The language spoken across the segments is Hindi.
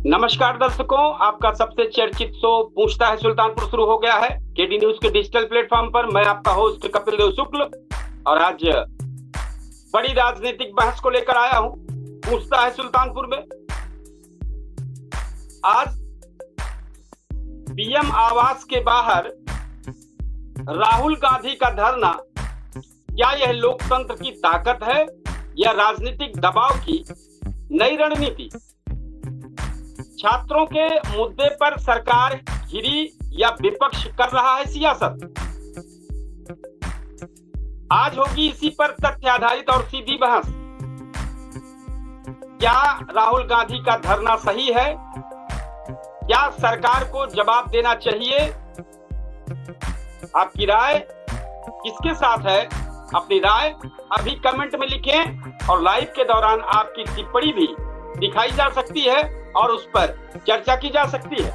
नमस्कार दर्शकों, आपका सबसे चर्चित शो पूछता है सुल्तानपुर शुरू हो गया है केडी न्यूज के डिजिटल प्लेटफॉर्म पर। मैं आपका होस्ट कपिल देव शुक्ल और आज बड़ी राजनीतिक बहस को लेकर आया हूं पूछता है सुल्तानपुर में। आज पीएम आवास के बाहर राहुल गांधी का धरना, क्या यह लोकतंत्र की ताकत है या राजनीतिक दबाव की नई रणनीति? छात्रों के मुद्दे पर सरकार घिरी या विपक्ष कर रहा है सियासत? आज होगी इसी पर तथ्य आधारित और सीधी बहस। क्या राहुल गांधी का धरना सही है? क्या सरकार को जवाब देना चाहिए? आपकी राय किसके साथ है? अपनी राय अभी कमेंट में लिखें और लाइव के दौरान आपकी टिप्पणी भी दिखाई जा सकती है और उस पर चर्चा की जा सकती है।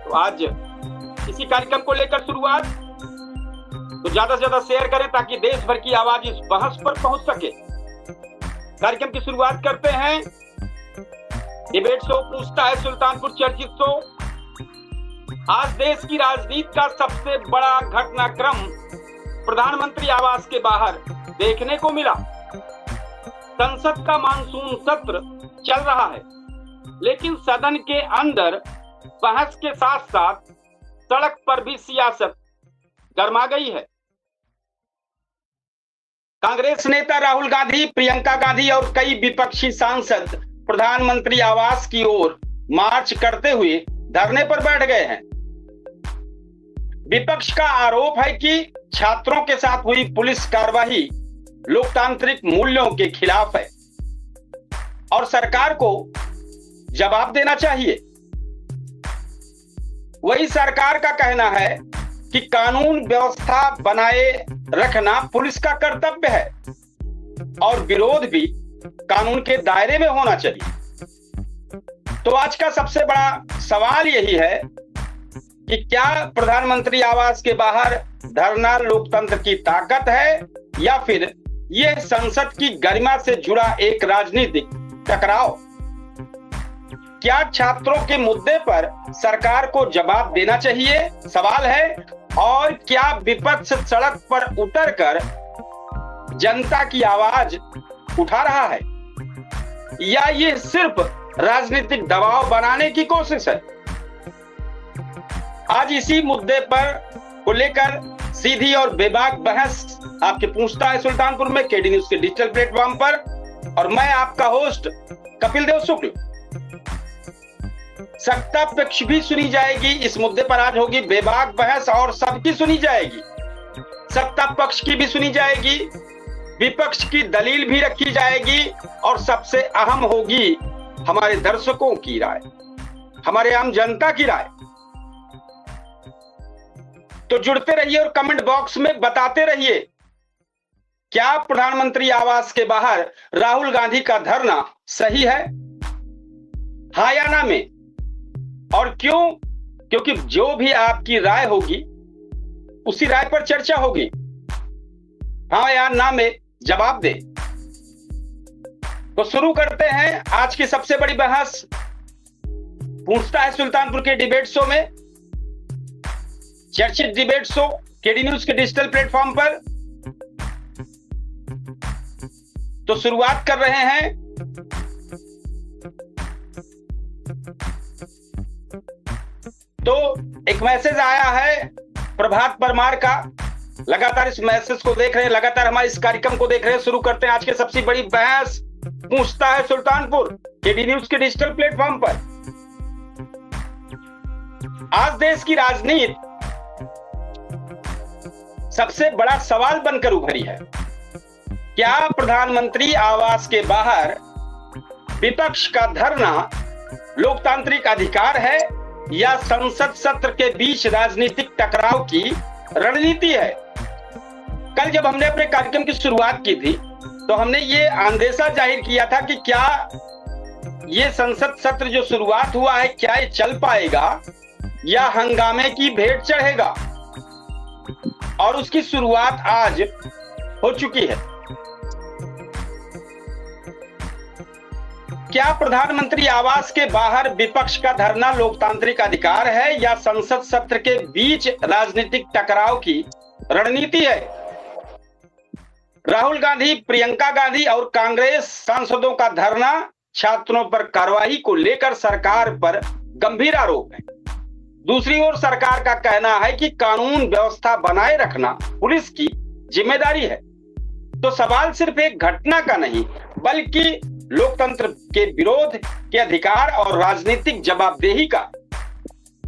तो आज इसी कार्यक्रम को लेकर शुरुआत, तो ज्यादा से ज्यादा शेयर करें ताकि देश भर की आवाज इस बहस पर पहुंच सके। कार्यक्रम की शुरुआत करते हैं। डिबेट शो पूछता है सुल्तानपुर चर्चित शो। आज देश की राजनीति का सबसे बड़ा घटनाक्रम प्रधानमंत्री आवास के बाहर देखने को मिला। संसद का मानसून सत्र चल रहा है, लेकिन सदन के अंदर बहस के साथ साथ सड़क पर भी सियासत गरमा गई है। कांग्रेस नेता राहुल गांधी, प्रियंका गांधी और कई विपक्षी सांसद प्रधानमंत्री आवास की ओर मार्च करते हुए धरने पर बैठ गए हैं। विपक्ष का आरोप है कि छात्रों के साथ हुई पुलिस कार्रवाई लोकतांत्रिक मूल्यों के खिलाफ है और सरकार को जवाब देना चाहिए। वही सरकार का कहना है कि कानून व्यवस्था बनाए रखना पुलिस का कर्तव्य है और विरोध भी कानून के दायरे में होना चाहिए। तो आज का सबसे बड़ा सवाल यही है कि क्या प्रधानमंत्री आवास के बाहर धरना लोकतंत्र की ताकत है या फिर यह संसद की गरिमा से जुड़ा एक राजनीतिक टकराव? क्या छात्रों के मुद्दे पर सरकार को जवाब देना चाहिए, सवाल है। और क्या विपक्ष सड़क पर उतरकर जनता की आवाज उठा रहा है या ये सिर्फ राजनीतिक दबाव बनाने की कोशिश है? आज इसी मुद्दे पर को लेकर सीधी और बेबाक बहस आपके पूछता है सुल्तानपुर में केडी न्यूज के डिजिटल प्लेटफॉर्म पर, और मैं आपका होस्ट कपिल देव शुक्ल। सत्ता पक्ष भी सुनी जाएगी इस मुद्दे पर। आज होगी बेबाक बहस और सबकी सुनी जाएगी। सत्ता पक्ष की भी सुनी जाएगी, विपक्ष की दलील भी रखी जाएगी और सबसे अहम होगी हमारे दर्शकों की राय, हमारे आम जनता की राय। तो जुड़ते रहिए और कमेंट बॉक्स में बताते रहिए, क्या प्रधानमंत्री आवास के बाहर राहुल गांधी का धरना सही है, हाँ या ना में? और क्यों? क्योंकि जो भी आपकी राय होगी उसी राय पर चर्चा होगी। हाँ या ना में जवाब दे। तो शुरू करते हैं आज की सबसे बड़ी बहस पूछता है सुल्तानपुर के डिबेट शो में। चर्चित डिबेट शो केडी न्यूज के डिजिटल प्लेटफॉर्म पर। तो शुरुआत कर रहे हैं। तो एक मैसेज आया है प्रभात परमार का। लगातार इस मैसेज को देख रहे हैं, लगातार हमारे इस कार्यक्रम को देख रहे हैं। शुरू करते हैं आज के सबसे बड़ी बहस पूछता है सुल्तानपुर केडी न्यूज के डिजिटल प्लेटफॉर्म पर। आज देश की राजनीति सबसे बड़ा सवाल बनकर उभरी है। क्या प्रधानमंत्री आवास के बाहर विपक्ष का धरना लोकतांत्रिक अधिकार है या संसद सत्र के बीच राजनीतिक टकराव की रणनीति है? कल जब हमने अपने कार्यक्रम की शुरुआत की थी तो हमने ये अंदेशा जाहिर किया था कि क्या ये संसद सत्र जो शुरुआत हुआ है, क्या ये चल पाएगा या हंगामे की भेंट चढ़ेगा? और उसकी शुरुआत आज हो चुकी है। क्या प्रधानमंत्री आवास के बाहर विपक्ष का धरना लोकतांत्रिक अधिकार है या संसद सत्र के बीच राजनीतिक टकराव की रणनीति है? राहुल गांधी, प्रियंका गांधी और कांग्रेस सांसदों का धरना छात्रों पर कार्रवाई को लेकर सरकार पर गंभीर आरोप है। दूसरी ओर सरकार का कहना है कि कानून व्यवस्था बनाए रखना पुलिस की जिम्मेदारी है। तो सवाल सिर्फ एक घटना का नहीं बल्कि लोकतंत्र के विरोध के अधिकार और राजनीतिक जवाबदेही का।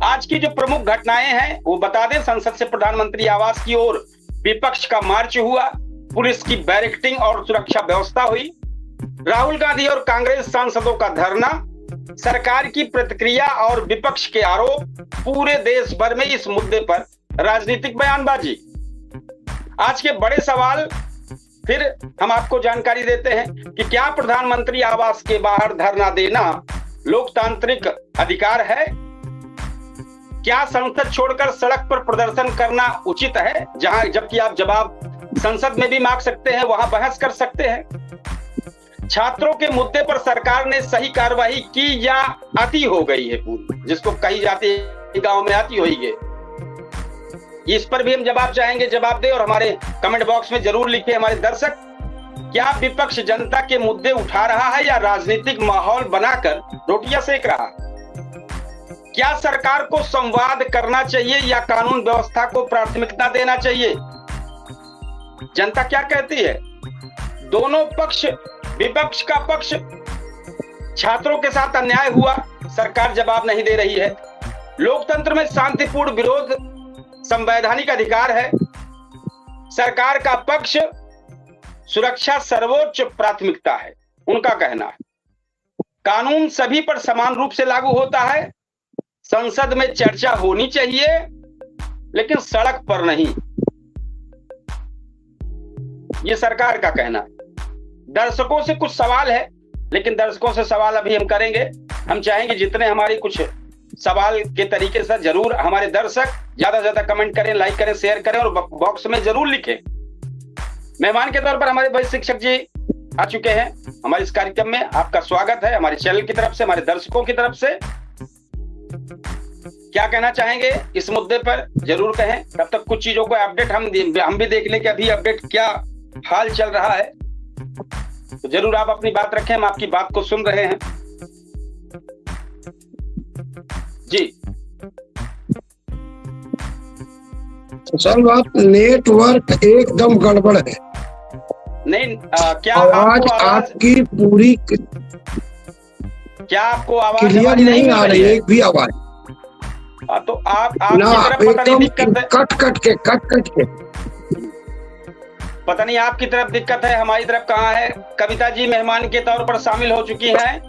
आज की जो प्रमुख घटनाएं हैं वो बता दें। संसद से प्रधानमंत्री आवास की ओर विपक्ष का मार्च हुआ, पुलिस की बैरिकेडिंग और सुरक्षा व्यवस्था हुई, राहुल गांधी और कांग्रेस सांसदों का धरना, सरकार की प्रतिक्रिया और विपक्ष के आरोप, पूरे देश भर में इस मुद्दे पर राजनीतिक बयानबाजी। आज के बड़े सवाल फिर हम आपको जानकारी देते हैं कि क्या प्रधानमंत्री आवास के बाहर धरना देना लोकतांत्रिक अधिकार है? क्या संसद छोड़कर सड़क पर प्रदर्शन करना उचित है? जबकि आप जवाब संसद में भी मांग सकते हैं, वहां बहस कर सकते हैं। छात्रों के मुद्दे पर सरकार ने सही कार्रवाई की या अति हो गई है पूरी, जिसको कही जाती है गांव में आती होगी। इस पर भी हम जवाब चाहेंगे, जवाब दे और हमारे कमेंट बॉक्स में जरूर लिखे हमारे दर्शक। क्या विपक्ष जनता के मुद्दे उठा रहा है या राजनीतिक माहौल बनाकर रोटियां सेक रहा है? क्या सरकार को संवाद करना चाहिए या कानून व्यवस्था को प्राथमिकता देना चाहिए? जनता क्या कहती है? दोनों पक्ष, विपक्ष का पक्ष, छात्रों के साथ अन्याय हुआ, सरकार जवाब नहीं दे रही है। लोकतंत्र में शांतिपूर्ण विरोध संवैधानिक अधिकार है। सरकार का पक्ष, सुरक्षा सर्वोच्च प्राथमिकता है, उनका कहना है। कानून सभी पर समान रूप से लागू होता है। संसद में चर्चा होनी चाहिए लेकिन सड़क पर नहीं, ये सरकार का कहना है। दर्शकों से कुछ सवाल है लेकिन दर्शकों से सवाल अभी हम करेंगे। हम चाहेंगे जितने हमारे कुछ सवाल के तरीके से जरूर हमारे दर्शक ज्यादा से ज्यादा कमेंट करें, लाइक करें, शेयर करें और बॉक्स में जरूर लिखें। मेहमान के तौर पर हमारे भाई शिक्षक जी आ चुके हैं हमारे इस कार्यक्रम में। आपका स्वागत है हमारे चैनल की तरफ से, हमारे दर्शकों की तरफ से। क्या कहना चाहेंगे इस मुद्दे पर जरूर कहें। तब तक कुछ चीजों को अपडेट हम भी देख लें कि अभी अपडेट क्या हाल चल रहा है। तो जरूर आप अपनी बात रखें, हम आपकी बात को सुन रहे हैं जी। असल बात नेटवर्क एकदम गड़बड़ है। नहीं क्या आवाज आपकी पूरी क्या आपको आवाज क्लियर नहीं आ रही है? एक भी आवाज तो आपकी तरफ पता नहीं दिक्कत है, कट के पता नहीं आपकी तरफ दिक्कत है, हमारी तरफ कहाँ है। कविता जी मेहमान के तौर पर शामिल हो चुकी हैं।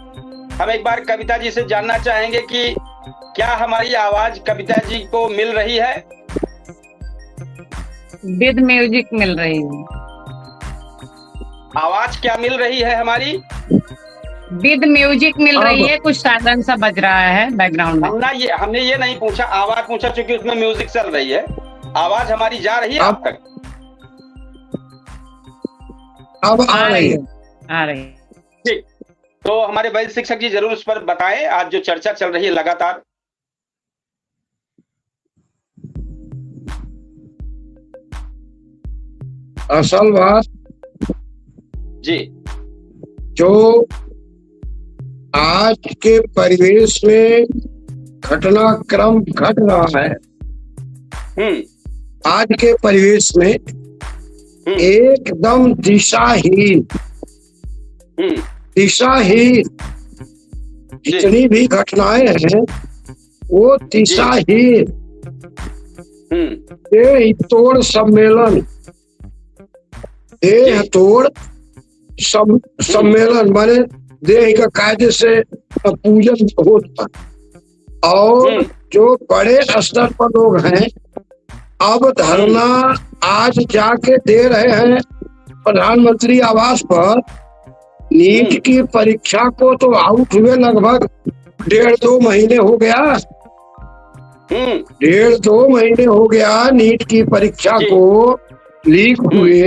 हम एक बार कविता जी से जानना चाहेंगे कि क्या हमारी आवाज कविता जी को मिल रही है? विद म्यूजिक मिल रही है। आवाज क्या मिल रही है हमारी? विद म्यूजिक मिल रही है। कुछ साधन सा बज रहा है बैकग्राउंड में। हमने ये नहीं पूछा, आवाज पूछा चूंकि उसमें म्यूजिक चल रही है। आवाज हमारी जा रही है अब तक? अब आ रही है। ठीक, तो हमारे वैद्य शिक्षक जी जरूर उस पर बताएं। आज जो चर्चा चल रही है लगातार। असल बात जी, जो आज के परिवेश में घटनाक्रम घट रहा है, आज के परिवेश में एकदम दिशाहीन जितनी भी घटनाएं हैं वो दिशाहीन देह तोड़ सम्मेलन, देह तोड़ सम्मेलन माने देह का कायदे से पूजन होता। और जो बड़े स्तर पर लोग हैं अब धरना आज जाके दे रहे हैं प्रधानमंत्री आवास पर। नीट की परीक्षा को तो आउट हुए लगभग 1.5-2 महीने हो गया। 1.5-2 महीने हो गया नीट की परीक्षा को लीक हुए।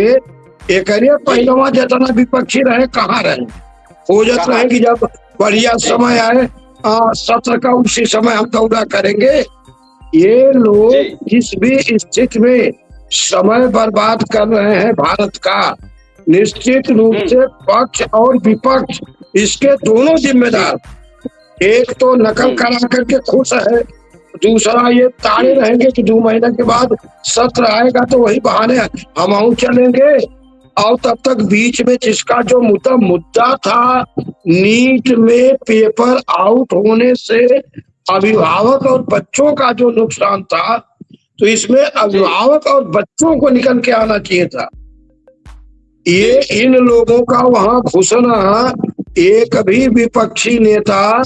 एक पहलवा जितना विपक्षी रहे कहाँ रहे? खोजत कहा? रहे कि जब बढ़िया समय आए सत्र का उसी समय हम दौरा करेंगे। ये लोग जी। जिस भी स्थिति में समय बर्बाद कर रहे हैं भारत का, निश्चित रूप से पक्ष और विपक्ष इसके दोनों जिम्मेदार। एक तो नकल करा करके खुश है, दूसरा ये ताड़े रहेंगे कि 2 महीने के बाद सत्र आएगा तो वही बहाने हम चलेंगे। और तब तक बीच में जिसका जो मुद्दा था, नीट में पेपर आउट होने से अभिभावक और बच्चों का जो नुकसान था, तो इसमें अभिभावक और बच्चों को निकल के आना चाहिए था। ये इन लोगों का वहां घुसना एक भी विपक्षी नेता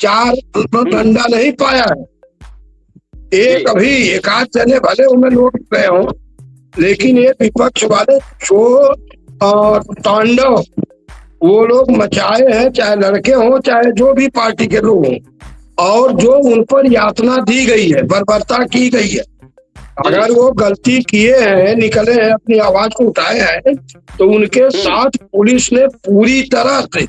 4 डंडा नहीं पाया है। एक अभी एक आध जने भले उनमें लोग गए हों, लेकिन ये विपक्ष वाले जो तांडव वो लोग मचाए हैं, चाहे लड़के हों चाहे जो भी पार्टी के लोग हों, और जो उन पर यातना दी गई है, बर्बरता की गई है। अगर वो गलती किए हैं, निकले हैं, अपनी आवाज को उठाए हैं, तो उनके साथ पुलिस ने पूरी तरह से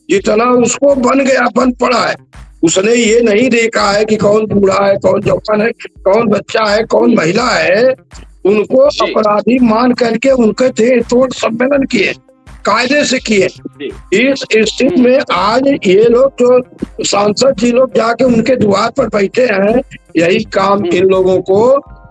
जितना उसको बन पड़ा है, उसने ये नहीं देखा है कि कौन बूढ़ा है, कौन जवान है, कौन बच्चा है, कौन महिला है। उनको अपराधी मान करके उनके देह तोड़ सम्मेलन किए, कायदे से किए। इस स्थिति में आज ये लोग जो सांसद जी लोग जाके उनके द्वार पर बैठे हैं, यही काम इन लोगों को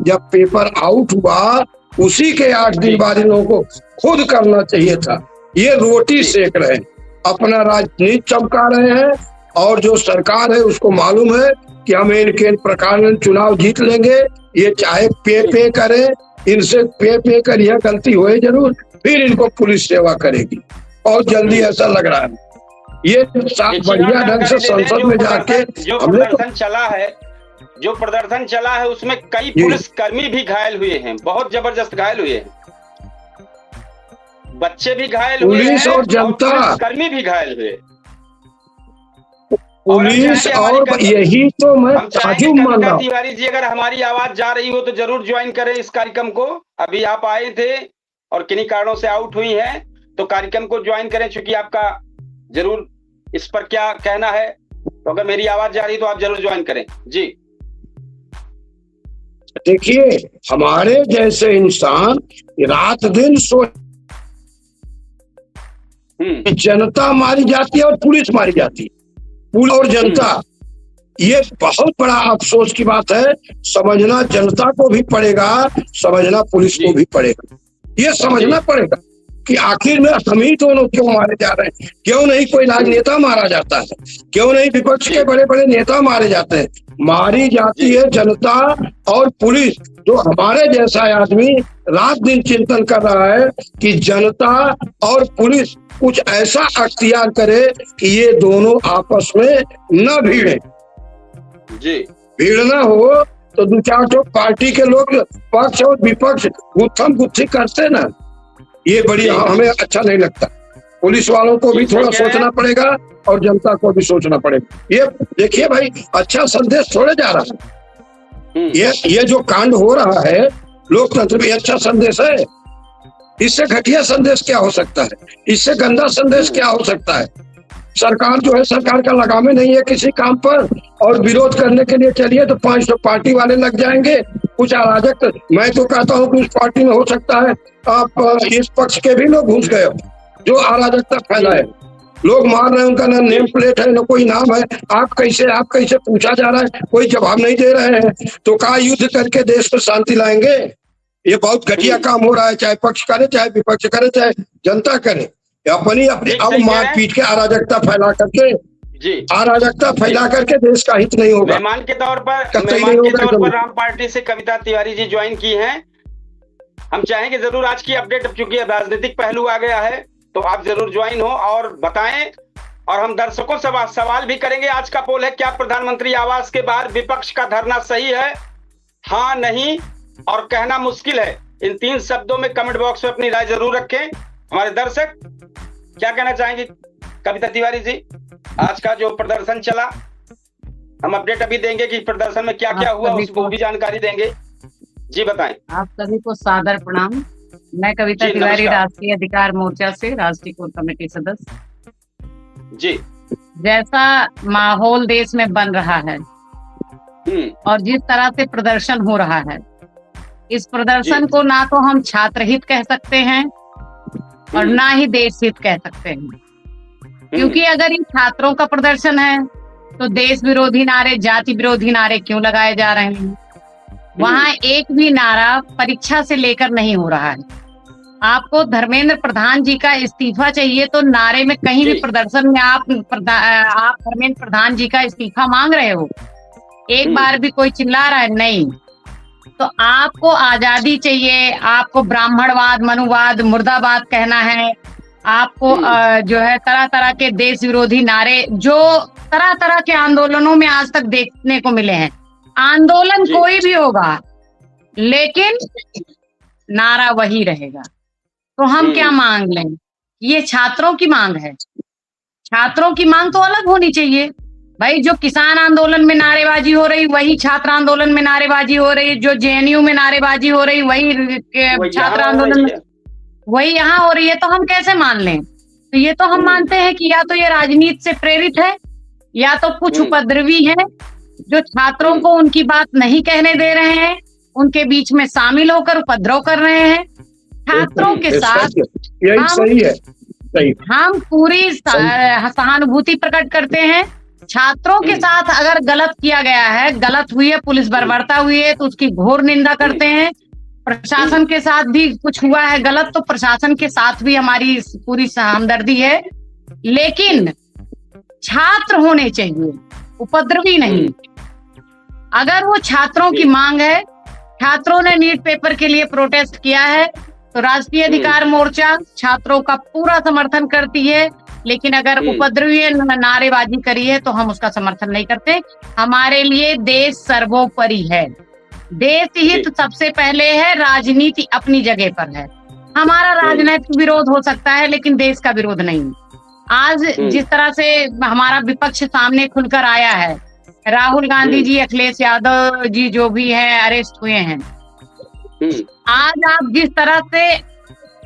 जब पेपर आउट हुआ उसी के 8 दिन बाद इन लोगों को खुद करना चाहिए था। ये रोटी सेक रहे हैं, अपना राजनीति चमका रहे हैं, और जो सरकार है उसको मालूम है कि हम इनके प्रकार में चुनाव जीत लेंगे। ये चाहे पे करें, इनसे पे कर यह गलती होए जरूर, फिर इनको पुलिस सेवा करेगी। और जल्दी ऐसा लग रहा है ये बढ़िया ढंग से संसद में जाके जो प्रदर्शन चला है उसमें कई पुलिसकर्मी भी घायल हुए हैं, बहुत जबरदस्त घायल हुए हैं, बच्चे भी घायल हुए हैं, पुलिस और जनता, पुलिसकर्मी भी घायल हुए। पुलिस और यही तो मैं ताजुब मान रहा हूं। तिवारी जी, अगर हमारी आवाज जा रही हो तो जरूर ज्वाइन करें इस कार्यक्रम को। अभी आप आए थे और किन्हीं कारणों से आउट हुई हैं, तो कार्यक्रम को ज्वाइन करें, क्योंकि आपका जरूर इस पर क्या कहना है। तो अगर मेरी आवाज जा रही तो आप जरूर ज्वाइन करें जी। देखिए, हमारे जैसे इंसान रात दिन जनता मारी जाती है और पुलिस मारी जाती है, पुलिस और जनता। ये बहुत बड़ा अफसोस की बात है। समझना जनता को भी पड़ेगा, समझना पुलिस को भी पड़ेगा। ये समझना पड़ेगा कि आखिर में हम ही दोनों क्यों मारे जा रहे हैं। क्यों नहीं कोई राजनेता मारा जाता है, क्यों नहीं विपक्ष के बड़े बड़े नेता मारे जाते हैं। मारी जाती है जनता और पुलिस, जो हमारे जैसा आदमी रात दिन चिंतन कर रहा है कि जनता और पुलिस कुछ ऐसा अख्तियार करे कि ये दोनों आपस में न भिड़े। जी, भिड़ना हो तो 2-4 तो पार्टी के लोग पक्ष और विपक्ष गुत्थम गुत्थी करते ना, ये बड़ी हमें अच्छा नहीं लगता। पुलिस वालों को भी थोड़ा सोचना पड़ेगा और जनता को भी सोचना पड़ेगा। ये देखिए भाई, अच्छा संदेश थोड़े जा रहा है। ये जो कांड हो रहा है लोकतंत्र में अच्छा संदेश है। इससे घटिया संदेश क्या हो सकता है, इससे गंदा संदेश क्या हो सकता है। सरकार जो है, सरकार का लगामे नहीं है किसी काम पर, और विरोध करने के लिए चलिए तो 500 पार्टी वाले लग जाएंगे। कुछ अराजक, मैं तो कहता हूँ कि उस पार्टी में हो सकता है आप इस पक्ष के भी लोग घुस गए हो, जो अराजकता फैलाए। लोग मार रहे हैं, उनका ना नेम प्लेट है, ना कोई नाम है। आप कैसे पूछा जा रहा है, कोई जवाब नहीं दे रहे हैं। तो कहा युद्ध करके देश में शांति लाएंगे। ये बहुत घटिया काम हो रहा है, चाहे पक्ष करे, चाहे विपक्ष करे, चाहे जनता करे। अपनी अब मारपीट के अराजकता फैला करके देश का हित नहीं होगा। मेहमान के तौर पर राम पार्टी से कविता तिवारी जी ज्वाइन की हैं। हम चाहेंगे जरूर आज की अपडेट, चूंकि राजनीतिक पहलू आ गया है, तो आप जरूर ज्वाइन हो और बताएं। और हम दर्शकों से सवाल भी करेंगे। आज का पोल है, क्या प्रधानमंत्री आवास के बाहर विपक्ष का धरना सही है? हाँ, नहीं और कहना मुश्किल है। इन 3 शब्दों में कमेंट बॉक्स में अपनी राय जरूर रखें। हमारे दर्शक क्या कहना चाहेंगे कविता तिवारी जी? आज का जो प्रदर्शन चला, हम अपडेट अभी देंगे कि प्रदर्शन में क्या क्या हुआ, उसको भी जानकारी देंगे। जी बताएं। आप सभी को सादर प्रणाम। मैं कविता तिवारी, राष्ट्रीय अधिकार मोर्चा से राष्ट्रीय कोर कमेटी सदस्य। जी। जैसा माहौल देश में बन रहा है और जिस तरह से प्रदर्शन हो रहा है, इस प्रदर्शन को ना तो हम छात्र हित कह सकते हैं और ना ही देश हित कह सकते हैं, क्योंकि अगर ये छात्रों का प्रदर्शन है तो देश विरोधी नारे, जाति विरोधी नारे क्यों लगाए जा रहे हैं? वहां एक भी नारा परीक्षा से लेकर नहीं हो रहा है। आपको धर्मेंद्र प्रधान जी का इस्तीफा चाहिए तो नारे में कहीं भी प्रदर्शन में आप धर्मेंद्र प्रधान जी का इस्तीफा मांग रहे हो, एक बार भी कोई चिल्ला रहा है? नहीं। तो आपको आजादी चाहिए, आपको ब्राह्मणवाद, मनुवाद, मुर्दाबाद कहना है, आपको जो है तरह तरह के देश विरोधी नारे जो तरह तरह के आंदोलनों में आज तक देखने को मिले हैं। आंदोलन कोई भी होगा लेकिन नारा वही रहेगा। तो हम क्या मांग लें? ये छात्रों की मांग है। छात्रों की मांग तो अलग होनी चाहिए भाई। जो किसान आंदोलन में नारेबाजी हो रही वही छात्र आंदोलन में नारेबाजी हो रही, जो जेएनयू में नारेबाजी हो रही वही छात्र आंदोलन में, वही यहाँ हो रही है। तो हम कैसे मान लें? तो ये तो हम मानते हैं कि या तो ये राजनीति से प्रेरित है या तो कुछ उपद्रवी हैं जो छात्रों को उनकी बात नहीं कहने दे रहे हैं, उनके बीच में शामिल होकर उपद्रव कर रहे हैं। छात्रों के साथ हम पूरी सहानुभूति प्रकट करते हैं। छात्रों के साथ अगर गलत किया गया है, गलत हुई है, पुलिस बर्बरता हुई है तो उसकी घोर निंदा करते हैं। प्रशासन के साथ भी कुछ हुआ है गलत तो प्रशासन के साथ भी हमारी पूरी हमदर्दी है, लेकिन छात्र होने चाहिए, उपद्रवी नहीं। अगर वो छात्रों की मांग है, छात्रों ने नीट पेपर के लिए प्रोटेस्ट किया है तो राष्ट्रीय अधिकार मोर्चा छात्रों का पूरा समर्थन करती है, लेकिन अगर उपद्रवी नारेबाजी करी है तो हम उसका समर्थन नहीं करते। हमारे लिए देश सर्वोपरि है, देश हित सबसे पहले है, राजनीति अपनी जगह पर है। हमारा राजनीतिक विरोध हो सकता है लेकिन देश का विरोध नहीं। आज जिस तरह से हमारा विपक्ष सामने खुलकर आया है, राहुल गांधी जी, अखिलेश यादव जी जो भी है अरेस्ट हुए हैं, आज आप जिस तरह से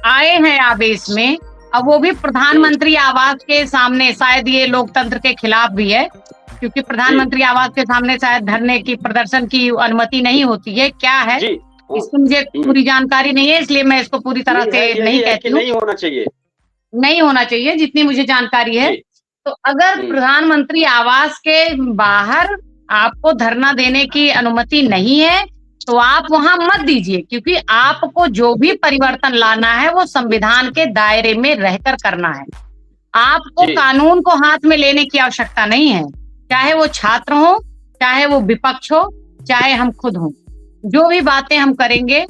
आए हैं आवेश में, अब वो भी प्रधानमंत्री आवास के सामने, शायद ये लोकतंत्र के खिलाफ भी है क्योंकि प्रधानमंत्री आवास के सामने शायद धरने की, प्रदर्शन की अनुमति नहीं होती है। क्या है इसकी मुझे पूरी जानकारी नहीं है, इसलिए मैं इसको पूरी तरह से नहीं कहती हूँ। नहीं होना चाहिए जितनी मुझे जानकारी है। तो अगर प्रधानमंत्री आवास के बाहर आपको धरना देने की अनुमति नहीं है तो आप वहां मत दीजिए, क्योंकि आपको जो भी परिवर्तन लाना है वो संविधान के दायरे में रहकर करना है। आपको कानून को हाथ में लेने की आवश्यकता नहीं है, चाहे वो छात्र हो, चाहे वो विपक्ष हो, चाहे हम खुद हों। जो भी बातें हम करेंगे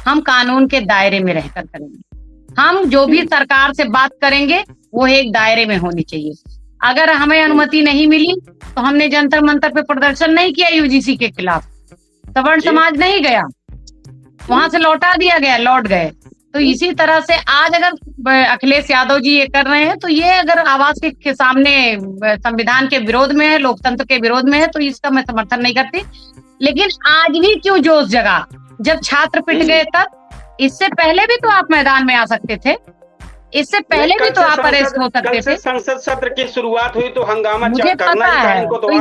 हम कानून के दायरे में रहकर करेंगे। हम जो भी सरकार से बात करेंगे वो एक दायरे में होनी चाहिए। अगर हमें अनुमति नहीं मिली तो हमने जंतर मंतर पे प्रदर्शन नहीं किया यूजीसी के खिलाफ, सवर्ण समाज नहीं गया, वहां से लौटा दिया गया, लौट गए। तो इसी तरह से आज अगर अखिलेश यादव जी ये कर रहे हैं तो ये अगर आवास के सामने संविधान के विरोध में है, लोकतंत्र के विरोध में है, तो इसका मैं समर्थन नहीं करती। लेकिन आज भी क्यों जोश जगा? जब छात्र पिट गए तब, इससे पहले भी तो आप मैदान में आ सकते थे, इससे पहले भी तो आप अरेस्ट हो सकते थे। संसद सत्र की शुरुआत हुई तो हंगामा मुझे पता है। तो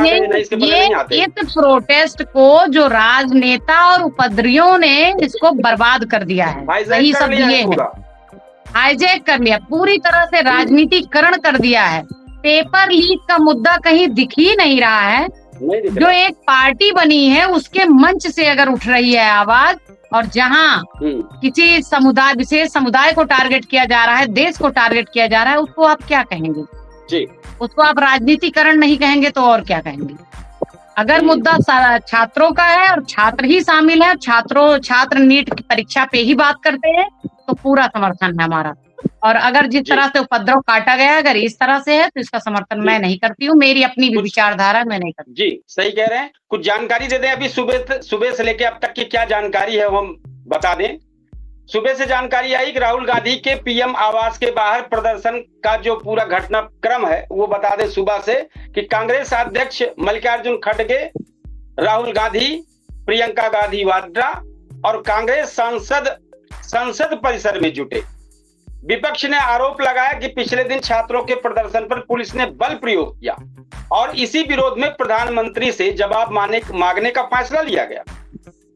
ये प्रोटेस्ट को जो राजनेता और उपद्रवियों ने इसको बर्बाद कर दिया है, वही सब ये है, हाईजैक कर लिया, पूरी तरह से राजनीतिकरण कर दिया है। पेपर लीक का मुद्दा कहीं दिख ही नहीं रहा है। जो एक पार्टी बनी है उसके मंच से अगर उठ रही है आवाज, और जहां किसी समुदाय, विशेष समुदाय को टारगेट किया जा रहा है, देश को टारगेट किया जा रहा है, उसको आप क्या कहेंगे? उसको आप राजनीतिकरण नहीं कहेंगे तो और क्या कहेंगे? अगर मुद्दा छात्रों का है और छात्र ही शामिल है, छात्र नीट की परीक्षा पे ही बात करते हैं, तो पूरा समर्थन है हमारा। और अगर जिस तरह से उपद्रव काटा गया, अगर इस तरह से है तो इसका समर्थन मैं नहीं करती हूँ। मेरी अपनी भी विचारधारा, मैं नहीं करती। जी सही कह रहे हैं। कुछ जानकारी दे दें, अभी सुबह से लेके अब तक की क्या जानकारी है वो हम बता दें। सुबह से जानकारी आई कि राहुल गांधी के पीएम आवास के बाहर प्रदर्शन का जो पूरा घटनाक्रम है वो बता दें सुबह से, कि कांग्रेस अध्यक्ष मल्लिकार्जुन खड़गे, राहुल गांधी, प्रियंका गांधी वाड्रा और कांग्रेस सांसद संसद परिसर में जुटे। विपक्ष ने आरोप लगाया कि पिछले दिन छात्रों के प्रदर्शन पर पुलिस ने बल प्रयोग किया और इसी विरोध में प्रधानमंत्री से जवाब मांगने का फैसला लिया गया।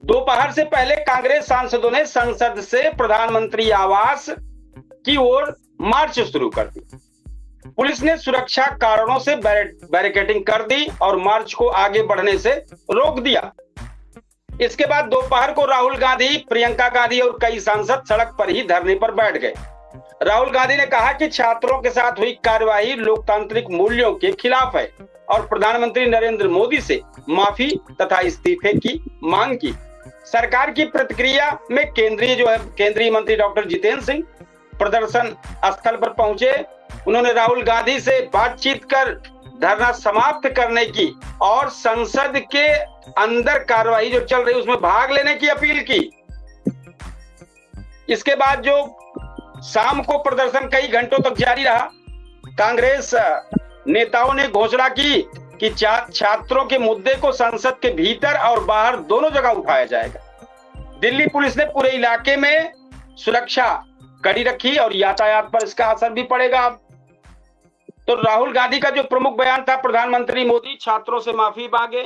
दोपहर से पहले कांग्रेस सांसदों ने संसद से प्रधानमंत्री आवास की ओर मार्च शुरू कर दी। पुलिस ने सुरक्षा कारणों से बैरिकेडिंग कर दी और मार्च को आगे बढ़ने से रोक दिया। इसके बाद दोपहर को राहुल गांधी, प्रियंका गांधी और कई सांसद सड़क पर ही धरने पर बैठ गए। राहुल गांधी ने कहा कि छात्रों के साथ हुई कार्यवाही लोकतांत्रिक मूल्यों के खिलाफ है और प्रधानमंत्री नरेंद्र मोदी से माफी तथा इस्तीफे की मांग की। सरकार की प्रतिक्रिया में केंद्रीय मंत्री डॉक्टर जितेंद्र सिंह प्रदर्शन स्थल पर पहुंचे। उन्होंने राहुल गांधी से बातचीत कर धरना समाप्त करने की और संसद के अंदर कार्यवाही जो चल रही उसमें भाग लेने की अपील की। इसके बाद जो शाम को प्रदर्शन कई घंटों तक जारी रहा। कांग्रेस नेताओं ने घोषणा की कि छात्रों के मुद्दे को संसद के भीतर और बाहर दोनों जगह उठाया जाएगा। दिल्ली पुलिस ने पूरे इलाके में सुरक्षा कड़ी रखी और यातायात पर इसका असर भी पड़ेगा। तो राहुल गांधी का जो प्रमुख बयान था, प्रधानमंत्री मोदी छात्रों से माफी मांगे,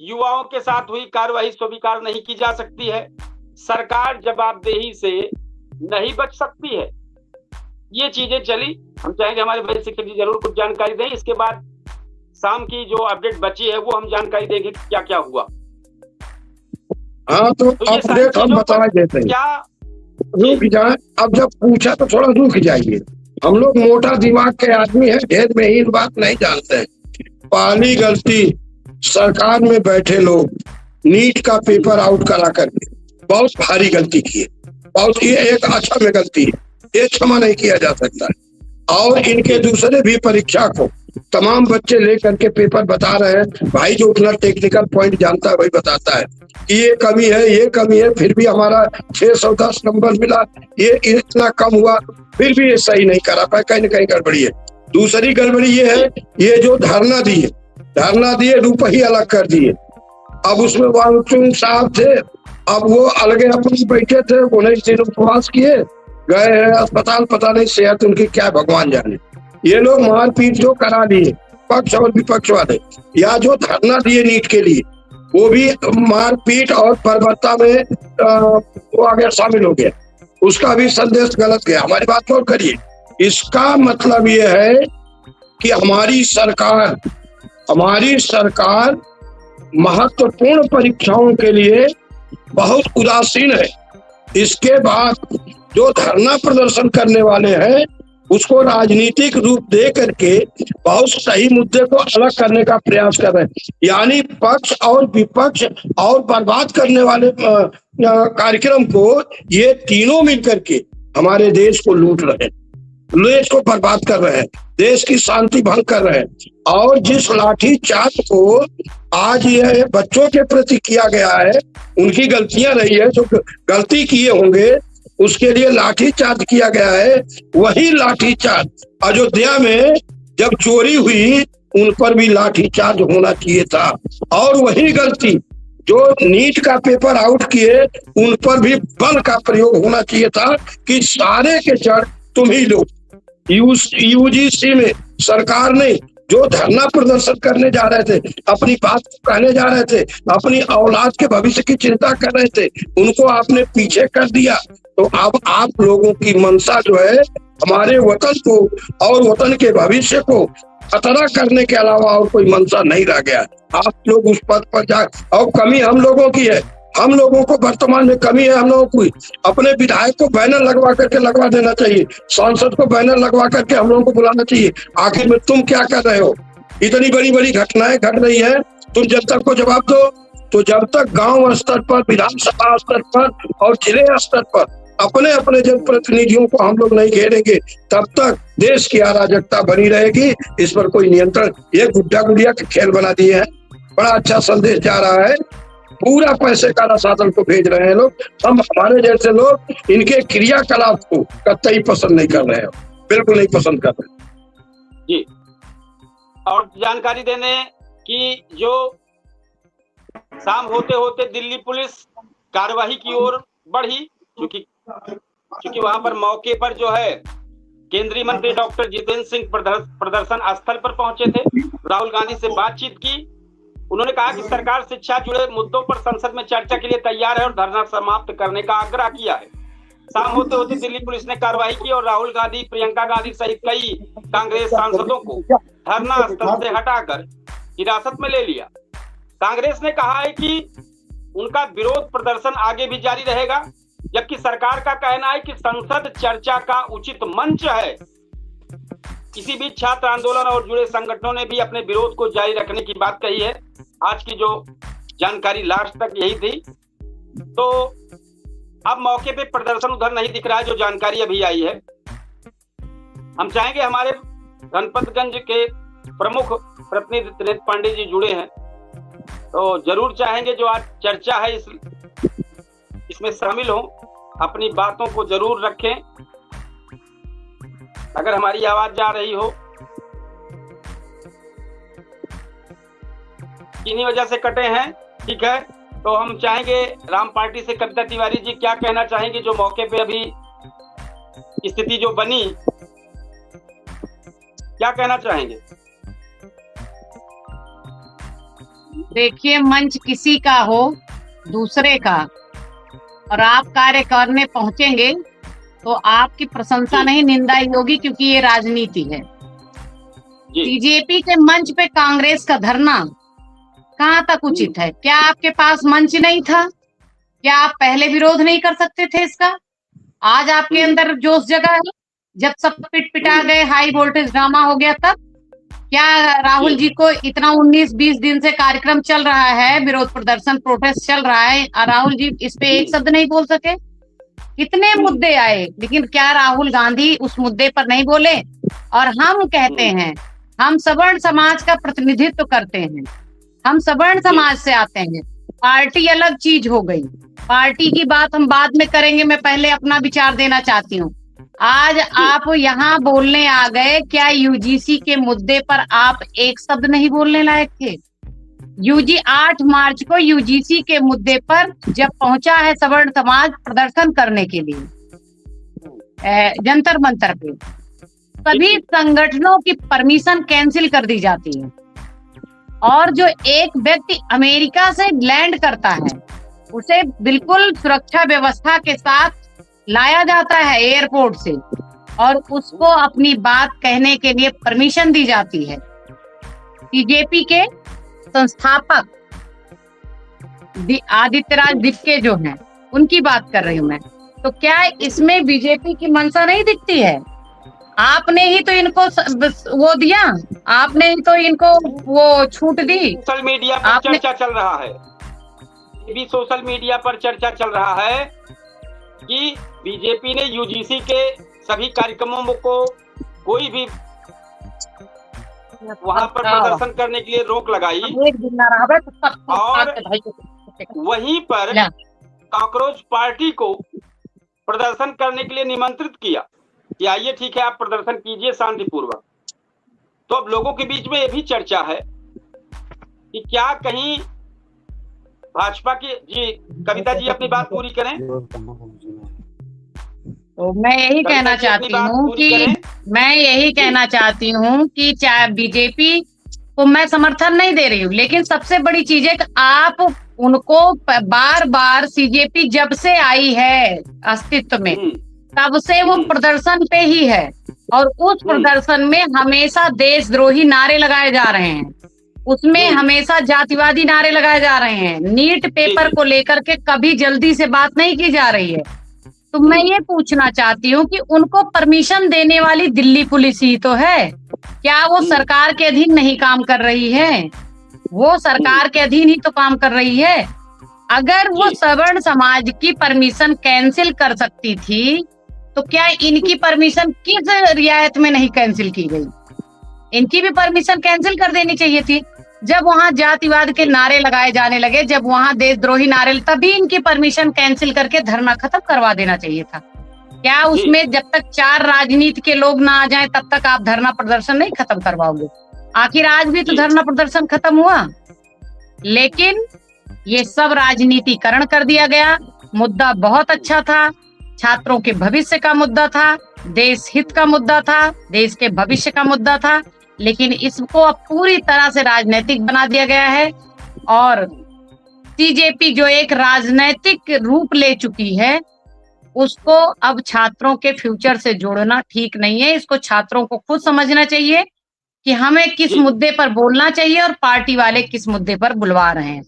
युवाओं के साथ हुई कार्यवाही स्वीकार नहीं की जा सकती है, सरकार जवाबदेही से नहीं बच सकती है। ये चीजें चली। हम चाहेंगे हमारे भाई शिक्षक जी जरूर कुछ जानकारी दें। इसके बाद शाम की जो अपडेट बची है वो हम जानकारी देंगे क्या क्या हुआ। हाँ, तो अपडेट हम बता देते हैं। क्या रुक जाए, अब जब पूछा तो थोड़ा रुक जाइए। हम लोग मोटा दिमाग के आदमी हैं, ढेर में ही बात नहीं जानते हैं। पहली गलती सरकार में बैठे लोग नीट का पेपर आउट करा करके बहुत भारी गलती की है। बहुत ये एक अच्छा में गलती है, ये क्षमा नहीं किया जा सकता है। और इनके दूसरे भी परीक्षा को तमाम बच्चे लेकर के पेपर बता रहे हैं। भाई जो उतना टेक्निकल पॉइंट जानता है वही बताता है कि ये कमी है, ये कमी है, फिर भी हमारा 610 नंबर मिला, ये इतना कम हुआ, फिर भी ये सही नहीं करा पाए, कहीं न कहीं गड़बड़ी है। दूसरी गड़बड़ी ये है, ये जो धरना दिए रूप ही अलग कर दिए। अब उसमें वांगचुक साहब थे, अब वो अलगे अपने बैठे थे, 19 दिन उपवास किए, गए हैं अस्पताल, पता नहीं सेहत उनकी क्या भगवान जाने। ये लोग मारपीट जो करा दिए पक्ष और विपक्ष वाले, या जो धरना दिए नीट के लिए वो भी मारपीट और बर्बरता में वो आ गया, शामिल हो गया, उसका भी संदेश गलत गया। हमारी बात और करिए। इसका मतलब ये है कि हमारी सरकार महत्वपूर्ण परीक्षाओं के लिए बहुत उदासीन है। इसके बाद जो धरना प्रदर्शन करने वाले हैं उसको राजनीतिक रूप दे करके बहुत सही मुद्दे को अलग करने का प्रयास कर रहे हैं। यानी पक्ष और विपक्ष और बर्बाद करने वाले कार्यक्रम को ये तीनों मिलकर के हमारे देश को लूट रहे हैं, देश को बर्बाद कर रहे हैं, देश की शांति भंग कर रहे हैं। और जिस लाठी चार्ज को आज यह बच्चों के प्रति किया गया है, उनकी गलतियां रही है, जो गलती किए होंगे उसके लिए लाठी चार्ज किया गया है। वही लाठी चार्ज अयोध्या में जब चोरी हुई उन पर भी लाठी चार्ज होना चाहिए था। और वही गलती जो नीट का पेपर आउट किए उन पर भी बल का प्रयोग होना चाहिए था कि सारे के जड़ तुम ही लोग। यूजीसी में सरकार ने जो धरना प्रदर्शन करने जा रहे थे, अपनी बात कहने जा रहे थे, अपनी औलाद के भविष्य की चिंता कर रहे थे, उनको आपने पीछे कर दिया। तो अब आप लोगों की मंशा जो है हमारे वतन को और वतन के भविष्य को खतरा करने के अलावा और कोई मंशा नहीं रह गया। आप लोग उस पद पर जा, और कमी हम लोगों की है, हम लोगों को वर्तमान में कमी है। हम लोगों को अपने विधायक को बैनर लगवा देना चाहिए, सांसद को बैनर लगवा करके हम लोगों को बुलाना चाहिए। आखिर में तुम क्या कर रहे हो? इतनी बड़ी बड़ी घटनाएं घट रही है, तुम जनता को जवाब दो। तो जब तक गांव स्तर पर, विधानसभा स्तर पर और जिले स्तर पर अपने अपने जनप्रतिनिधियों को हम लोग नहीं घेरेंगे, तब तक देश की अराजकता बनी रहेगी। इस पर कोई नियंत्रण, ये गुड्डा गुड़िया के खेल बना दिए हैं। बड़ा अच्छा संदेश जा रहा है, पूरा पैसे का रसातल को भेज रहे हैं लोग। हम हमारे जैसे लोग इनके क्रियाकलाप को कतई पसंद नहीं कर रहे हैं, बिल्कुल नहीं पसंद कर रहे जी। और जानकारी देने की जो शाम होते होते दिल्ली पुलिस कार्यवाही की ओर बढ़ी, क्योंकि क्योंकि वहां पर मौके पर जो है केंद्रीय मंत्री डॉक्टर जितेंद्र सिंह प्रदर्शन स्थल पर पहुंचे थे, राहुल गांधी से बातचीत की। उन्होंने कहा कि सरकार शिक्षा जुड़े मुद्दों पर संसद में चर्चा के लिए तैयार है और धरना समाप्त करने का आग्रह किया है। शाम होते होते दिल्ली पुलिस ने कार्रवाई की और राहुल गांधी, प्रियंका गांधी सहित कई कांग्रेस सांसदों को धरना स्थल से हटाकर हिरासत में ले लिया। कांग्रेस ने कहा है कि उनका विरोध प्रदर्शन आगे भी जारी रहेगा, जबकि सरकार का कहना है कि संसद चर्चा का उचित मंच है। इसी बीच छात्र आंदोलन और जुड़े संगठनों ने भी अपने विरोध को जारी रखने की बात कही है। आज की जो जानकारी लास्ट तक यही थी। तो अब मौके पे प्रदर्शन उधर नहीं दिख रहा है, जो जानकारी अभी आई है। हम चाहेंगे, हमारे गणपतगंज के प्रमुख प्रतिनिधि त्रिनेत्र पांडे जी जुड़े हैं, तो जरूर चाहेंगे जो आज चर्चा है इसमें शामिल हो, अपनी बातों को जरूर रखें। अगर हमारी आवाज जा रही हो, किन्हीं वजह से कटे हैं, ठीक है, तो हम चाहेंगे राम पार्टी से कविता तिवारी जी क्या कहना चाहेंगे, जो मौके पे अभी स्थिति जो बनी, क्या कहना चाहेंगे? देखिए, मंच किसी का हो, दूसरे का, और आप कार्य करने पहुंचेंगे तो आपकी प्रशंसा नहीं, निंदा ही होगी, क्योंकि ये राजनीति है। बीजेपी के मंच पे कांग्रेस का धरना कहाँ तक उचित है? क्या आपके पास मंच नहीं था? क्या आप पहले विरोध नहीं कर सकते थे इसका? आज आपके अंदर जोश जगा है? जब सब पिटा गए, हाई वोल्टेज ड्रामा हो गया, तब क्या राहुल जी को इतना 19-20 दिन से कार्यक्रम चल रहा है, विरोध प्रदर्शन प्रोटेस्ट चल रहा है, और राहुल जी इस पे एक शब्द नहीं बोल सके? कितने मुद्दे आए, लेकिन क्या राहुल गांधी उस मुद्दे पर नहीं बोले? और हम कहते हैं, हम सवर्ण समाज का प्रतिनिधित्व करते हैं, हम सवर्ण समाज से आते हैं। पार्टी अलग चीज हो गई, पार्टी की बात हम बाद में करेंगे, मैं पहले अपना विचार देना चाहती हूँ। आज आप यहाँ बोलने आ गए, क्या यूजीसी के मुद्दे पर आप एक शब्द नहीं बोलने लायक थे? 8 मार्च को यूजीसी के मुद्दे पर जब पहुंचा है सवर्ण समाज प्रदर्शन करने के लिए जंतर मंतर पे, सभी संगठनों की परमिशन कैंसिल कर दी जाती है, और जो एक व्यक्ति अमेरिका से लैंड करता है उसे बिल्कुल सुरक्षा व्यवस्था के साथ लाया जाता है एयरपोर्ट से, और उसको अपनी बात कहने के लिए परमिशन दी जाती है। बीजेपी के संस्थापक आदित्यराज दिपके जो हैं, उनकी बात कर रही हूं मैं। तो क्या इसमें बीजेपी की मंशा नहीं दिखती है? आपने ही तो इनको वो दिया, आपने ही तो इनको वो छूट दी। सोशल मीडिया पर चर्चा चल रहा है, भी सोशल मीडिया पर चर्चा चल रहा है कि बीजेपी ने यूजीसी के सभी कार्यक्रमों को कोई भी वहां पर प्रदर्शन करने के लिए रोक लगाई, और वहीं पर कॉकरोच पार्टी को प्रदर्शन करने के लिए निमंत्रित किया कि आइए, ठीक है, आप प्रदर्शन कीजिए शांतिपूर्वक। तो अब लोगों के बीच में ये भी चर्चा है कि क्या कहीं भाजपा की, जी कविता जी अपनी बात पूरी करें। तो मैं यही कहना चाहती हूँ कि चाहे बीजेपी को मैं समर्थन नहीं दे रही हूँ, लेकिन सबसे बड़ी चीज है कि आप उनको बार बार, सीजेपी जब से आई है अस्तित्व में, तब से वो प्रदर्शन पे ही है, और उस प्रदर्शन में हमेशा देशद्रोही नारे लगाए जा रहे हैं, उसमें हमेशा जातिवादी नारे लगाए जा रहे हैं, नीट पेपर को लेकर के कभी जल्दी से बात नहीं की जा रही है। तो मैं ये पूछना चाहती हूँ कि उनको परमिशन देने वाली दिल्ली पुलिस ही तो है, क्या वो सरकार के अधीन नहीं काम कर रही है? वो सरकार के अधीन ही तो काम कर रही है। अगर वो सवर्ण समाज की परमिशन कैंसिल कर सकती थी, तो क्या इनकी परमिशन किस रियायत में नहीं कैंसिल की गई? इनकी भी परमिशन कैंसिल कर देनी चाहिए थी। जब वहां जातिवाद के नारे लगाए जाने लगे, जब वहां देशद्रोही नारे, तभी इनकी परमिशन कैंसिल करके धरना खत्म करवा देना चाहिए था। क्या उसमें जब तक 4 राजनीति के लोग ना आ जाएं, तब तक आप धरना प्रदर्शन नहीं खत्म करवाओगे? आखिर आज भी तो धरना प्रदर्शन खत्म हुआ, लेकिन ये सब राजनीतिकरण कर दिया गया। मुद्दा बहुत अच्छा था, छात्रों के भविष्य का मुद्दा था, देश हित का मुद्दा था, देश के भविष्य का मुद्दा था, लेकिन इसको अब पूरी तरह से राजनीतिक बना दिया गया है। और सीजेपी जो एक राजनीतिक रूप ले चुकी है, उसको अब छात्रों के फ्यूचर से जोड़ना ठीक नहीं है। इसको छात्रों को खुद समझना चाहिए कि हमें किस मुद्दे पर बोलना चाहिए और पार्टी वाले किस मुद्दे पर बुलवा रहे हैं।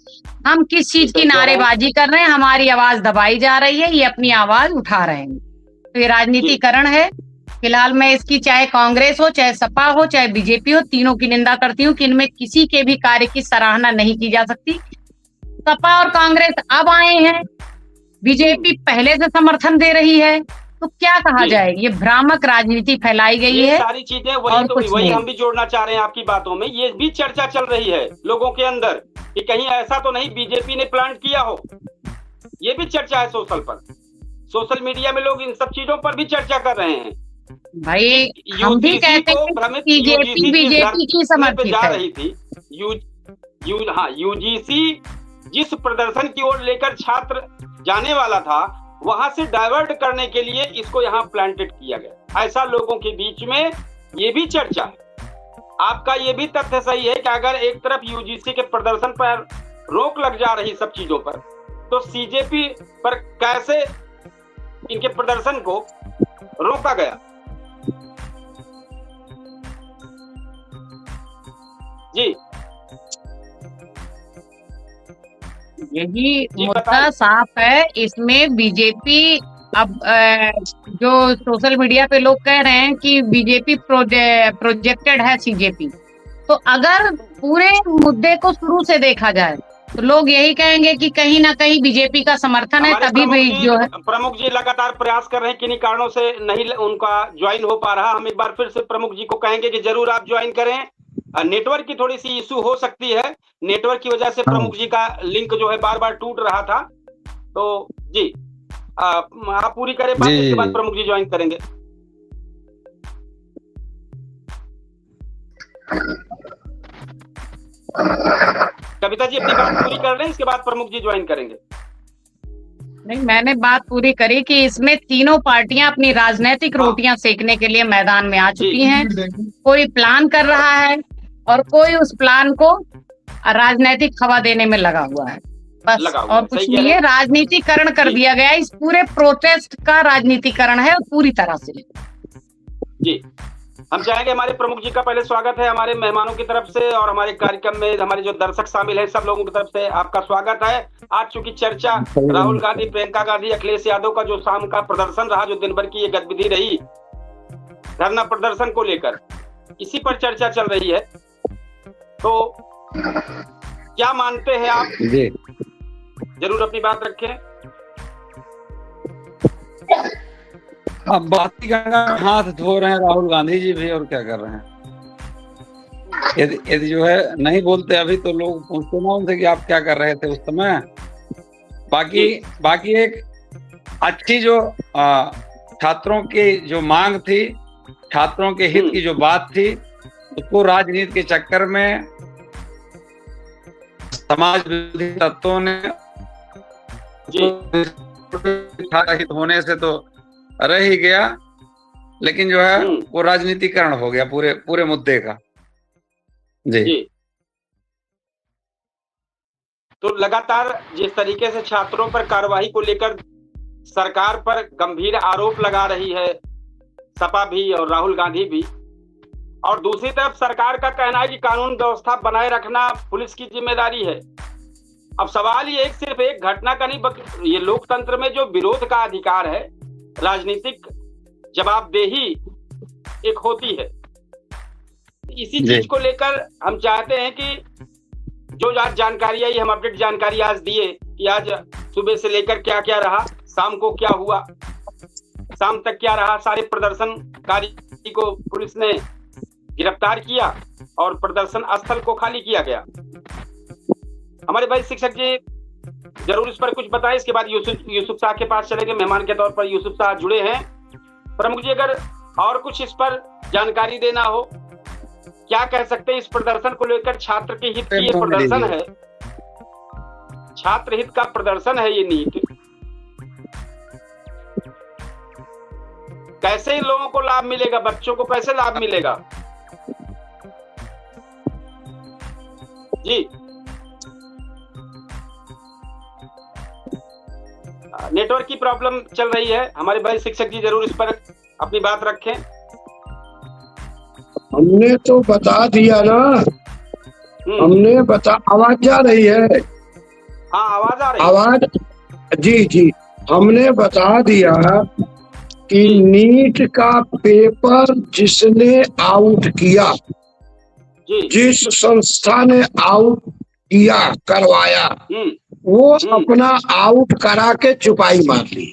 हम किस चीज की नारेबाजी कर रहे हैं, हमारी आवाज दबाई जा रही है, ये अपनी आवाज उठा रहे हैं। तो ये राजनीतिकरण है। फिलहाल मैं इसकी चाहे कांग्रेस हो, चाहे सपा हो, चाहे बीजेपी हो, तीनों की निंदा करती हूँ कि इनमें किसी के भी कार्य की सराहना नहीं की जा सकती। सपा और कांग्रेस अब आए हैं, बीजेपी पहले से समर्थन दे रही है, तो क्या कहा जाए? ये भ्रामक राजनीति फैलाई गई है। सारी चीजें वही हम भी जोड़ना चाह रहे हैं आपकी बातों में। ये भी चर्चा चल रही है लोगों के अंदर कि कहीं ऐसा तो नहीं बीजेपी ने प्लांट किया हो। ये भी चर्चा है सोशल मीडिया में, लोग इन सब चीजों पर भी चर्चा कर रहे हैं। भाई हम भी कहते हैं बीजेपी की समर्थित जा रही थी। यूजीसी जिस प्रदर्शन की ओर लेकर छात्र जाने वाला था, वहां से डाइवर्ट करने के लिए इसको यहाँ प्लांटेड किया गया। ऐसा लोगों के बीच में ये भी चर्चा है। आपका ये भी तथ्य सही है कि अगर एक तरफ यूजीसी के प्रदर्शन पर रोक लग जा रही सब चीजों पर, तो सीजेपी पर कैसे इनके प्रदर्शन को रोका गया? जी यही मुद्दा साफ है। इसमें बीजेपी अब जो सोशल मीडिया पे लोग कह रहे हैं कि बीजेपी प्रोजेक्टेड है सीजेपी, तो अगर पूरे मुद्दे को शुरू से देखा जाए तो लोग यही कहेंगे कि कहीं ना कहीं बीजेपी का समर्थन है, तभी भी जो है प्रमुख जी लगातार प्रयास कर रहे हैं, किन्हीं कारणों से नहीं उनका ज्वाइन हो पा रहा। हम एक बार फिर से प्रमुख जी को कहेंगे कि जरूर आप ज्वाइन करें। नेटवर्क की थोड़ी सी इशू हो सकती है, नेटवर्क की वजह से प्रमुख जी का लिंक जो है बार बार टूट रहा था। तो जी आप पूरी करें बात, इसके बाद प्रमुख जी ज्वाइन करेंगे। कविता जी अपनी बात पूरी कर लें, इसके बाद प्रमुख जी ज्वाइन करेंगे। नहीं, मैंने बात पूरी करी कि इसमें तीनों पार्टियां अपनी राजनीतिक रोटियां सेकने के लिए मैदान में आ चुकी हैं। कोई प्लान कर रहा है और कोई उस प्लान को राजनीतिक हवा देने में लगा हुआ है, बस और कुछ नहीं है। राजनीतिकरण कर दिया गया, इस पूरे प्रोटेस्ट का राजनीतिकरण है पूरी तरह से। जी हम चाहेंगे हमारे प्रमुख जी का पहले स्वागत है हमारे मेहमानों की तरफ से, और हमारे कार्यक्रम में हमारे जो दर्शक शामिल हैं सब लोगों की तरफ से आपका स्वागत है। आज चूंकि चर्चा राहुल गांधी, प्रियंका गांधी, अखिलेश यादव का जो शाम का प्रदर्शन रहा, जो दिन भर की ये गतिविधि रही धरना प्रदर्शन को लेकर, इसी पर चर्चा चल रही है। तो क्या मानते हैं आप? जरूर अपनी बात रखें। अब बाती गंगा हाथ धो रहे हैं राहुल गांधी जी भी, और क्या कर रहे हैं? यदि जो है नहीं बोलते अभी, तो लोग पूछते ना उनसे कि आप क्या कर रहे थे उस समय। बाकी एक अच्छी जो छात्रों की जो मांग थी, छात्रों के हित की जो बात थी, उसको राजनीति के चक्कर में समाज विरोधी तत्वों ने हित होने से तो रह ही गया, लेकिन जो है वो राजनीतिकरण हो गया पूरे मुद्दे का। जी तो लगातार जिस तरीके से छात्रों पर कार्रवाई को लेकर सरकार पर गंभीर आरोप लगा रही है सपा भी और राहुल गांधी भी, और दूसरी तरफ सरकार का कहना है कि कानून व्यवस्था बनाए रखना पुलिस की जिम्मेदारी है। अब सवाल ये सिर्फ एक घटना का नहीं, ये लोकतंत्र में जो विरोध का अधिकार है, राजनीतिक जवाबदेही एक होती है। इसी चीज को लेकर हम चाहते हैं कि जो आज जानकारी आई, हम अपडेट जानकारी आज दिए कि आज सुबह से लेकर क्या क्या रहा, शाम को क्या हुआ, शाम तक क्या रहा। सारे प्रदर्शनकारी को पुलिस ने गिरफ्तार किया और प्रदर्शन स्थल को खाली किया गया। हमारे भाई शिक्षक जी जरूर इस पर कुछ बताएं, इसके बाद यूसुफ शाह के पास चलेंगे। मेहमान के तौर पर यूसुफ शाह जुड़े हैं। प्रमुख जी अगर और कुछ इस पर जानकारी देना हो, क्या कह सकते हैं इस प्रदर्शन को लेकर? छात्र के हित की ये प्रदर्शन है, छात्र हित का प्रदर्शन है ये नीट। कैसे इन लोगों को लाभ मिलेगा, बच्चों को कैसे लाभ मिलेगा? जी नेटवर्क की प्रॉब्लम चल रही है, हमारे भाई शिक्षक जी जरूर इस पर अपनी बात रखें। हमने तो बता दिया ना, हमने बता, आवाज जा रही है? हाँ आवाज आ रही है। आवाज, जी जी, हमने बता दिया कि नीट का पेपर जिसने आउट किया, जिस संस्था ने आउट किया, करवाया, वो अपना आउट करा के चुपाई मार ली।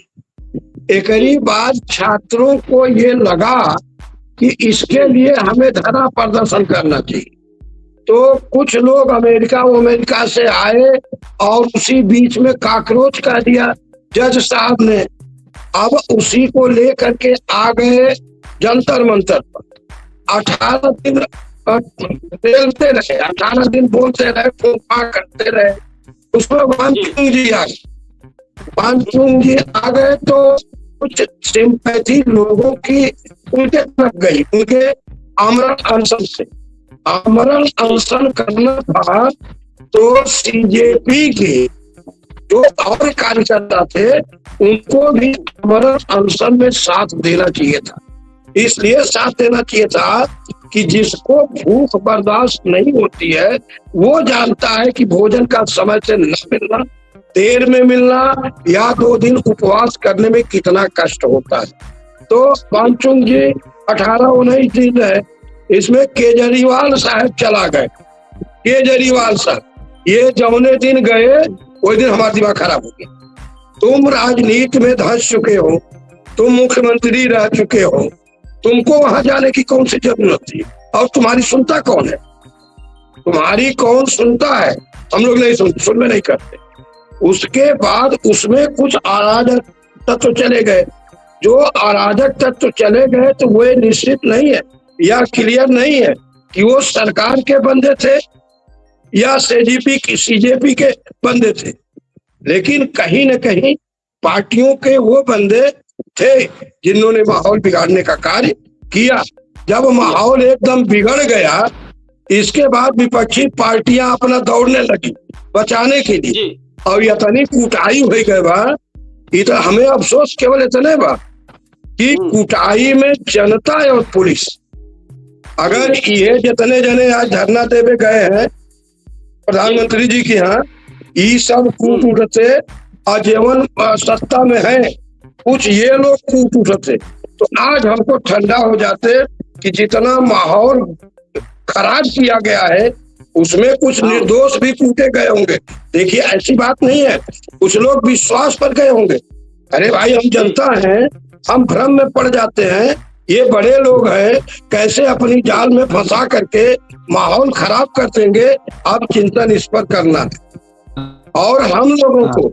एकरी बाद छात्रों को ये लगा कि इसके लिए हमें धरना प्रदर्शन करना चाहिए, तो कुछ लोग अमेरिका से आए और उसी बीच में काकरोच कर दिया जज साहब ने। अब उसी को लेकर के आ गए जंतर मंतर पर। 18 दिन बोलते रहे, 18 दिन बोलते रहे, फूफा करते रहे। उसमें वानचुंग जी आ गए। वानचुंग जी आ गए तो कुछ सिंपैथी लोगों की उनके तरफ गई, उनके आमरण अनशन से। आमरण अनशन करना था तो सीजेपी के जो और कार्यकर्ता थे उनको भी आमरण अनशन में साथ देना चाहिए था। इसलिए साथ देना चाहिए था कि जिसको भूख बर्दाश्त नहीं होती है वो जानता है कि भोजन का समय से न मिलना, देर में मिलना या 2 दिन उपवास करने में कितना कष्ट होता है। तो वानचुंग जी 18-19 दिन है, इसमें केजरीवाल साहब चला गए। केजरीवाल साहब ये जौने दिन गए वही दिन हमारा दिमाग खराब हो गया। तुम राजनीति में धंस चुके हो, तुम मुख्यमंत्री रह चुके हो, तुमको वहां जाने की कौन सी जरूरत थी? और तुम्हारी सुनता कौन है? तुम्हारी कौन सुनता है? हम लोग नहीं सुनने नहीं करते। उसके बाद उसमें कुछ अराजक तत्व चले गए। जो अराजक तत्व चले गए तो वो निश्चित नहीं है या क्लियर नहीं है कि वो सरकार के बंदे थे या सीजेपी के बंदे थे, लेकिन कहीं न कहीं पार्टियों के वो बंदे थे जिन्होंने माहौल बिगाड़ने का कार्य किया। जब माहौल एकदम बिगड़ गया, इसके बाद विपक्षी पार्टियां अपना दौड़ने लगी बचाने के लिए, और इतनी कुटाई हो गए बा। इतना हमें अफसोस केवल इतने बा कि कुटाई में जनता और पुलिस, अगर ये जितने जने आज धरना देवे गए हैं प्रधानमंत्री जी के यहाँ, ये सब कूट उठते आजीवन सत्ता में है, कुछ ये लोग कूट उठते तो आज हमको ठंडा हो जाते कि जितना माहौल खराब किया गया है उसमें कुछ निर्दोष भी कूटे गए होंगे। देखिए ऐसी बात नहीं है, कुछ लोग विश्वास पर गए होंगे। अरे भाई हम जनता हैं, हम भ्रम में पड़ जाते हैं, ये बड़े लोग हैं, कैसे अपनी जाल में फंसा करके माहौल खराब कर देंगे। अब चिंतन इस पर करना है और हम लोगों को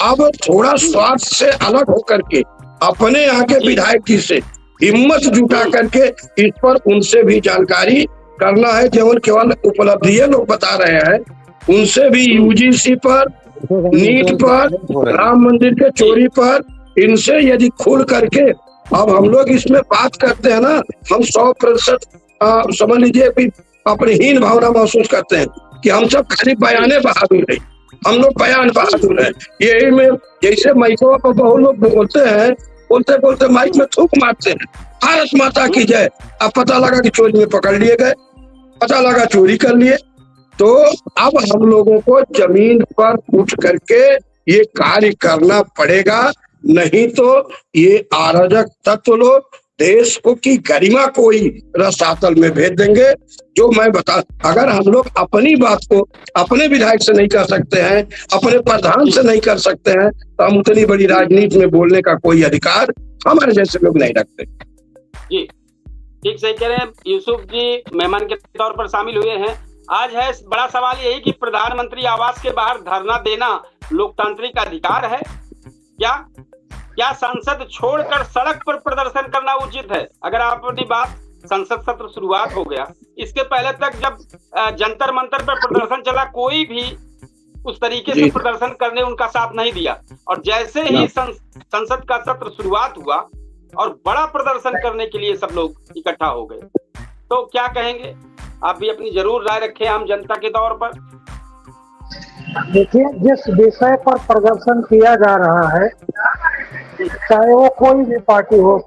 अब थोड़ा स्वार्थ से अलग होकर के अपने यहाँ के विधायक जी से हिम्मत जुटा करके इस पर उनसे भी जानकारी करना है। केवल केवल उपलब्धि लोग बता रहे हैं, उनसे भी यूजीसी पर, नीट पर, राम मंदिर के चोरी पर, इनसे यदि खुल करके अब हम लोग इसमें बात करते हैं ना, हम 100% समझ लीजिए कि अपनी हीन भावना महसूस करते हैं कि हम सब खाली बयाने बहादुर है, हम लोग बयान बहादुर है। यही में जैसे माइकों पर बहुत लोग बोलते हैं, बोलते बोलते माइक में थूक मारते हैं, भारत माता की जय। अब पता लगा कि चोरी में पकड़ लिए गए, पता लगा चोरी कर लिए। तो अब हम लोगों को जमीन पर उठ करके ये कार्य करना पड़ेगा, नहीं तो ये अराजक तत्व लोग देश को की गरिमा को ही रसातल में भेज देंगे। जो मैं बता, अगर हम लोग अपनी बात को अपने विधायक से नहीं कर सकते हैं, अपने प्रधान से नहीं कर सकते हैं, तो हम उतनी बड़ी राजनीति में बोलने का कोई अधिकार हमारे जैसे लोग नहीं रखते। जी ठीक सही कह रहे हैं यूसुफ जी, मेहमान के तौर पर शामिल हुए हैं। आज है बड़ा सवाल यही कि प्रधानमंत्री आवास के बाहर धरना देना लोकतांत्रिक अधिकार है क्या संसद छोड़कर सड़क पर प्रदर्शन करना उचित है? अगर आप अपनी बात, संसद सत्र शुरुआत हो गया, इसके पहले तक जब जंतर मंतर पर प्रदर्शन चला, कोई भी उस तरीके से प्रदर्शन करने उनका साथ नहीं दिया, और जैसे ही संसद का सत्र शुरुआत हुआ और बड़ा प्रदर्शन करने के लिए सब लोग इकट्ठा हो गए। तो क्या कहेंगे, आप भी अपनी जरूर राय रखें आम जनता के तौर पर। देखिए, जिस विषय पर प्रदर्शन किया जा रहा है, चाहे वो कोई भी पार्टी हो,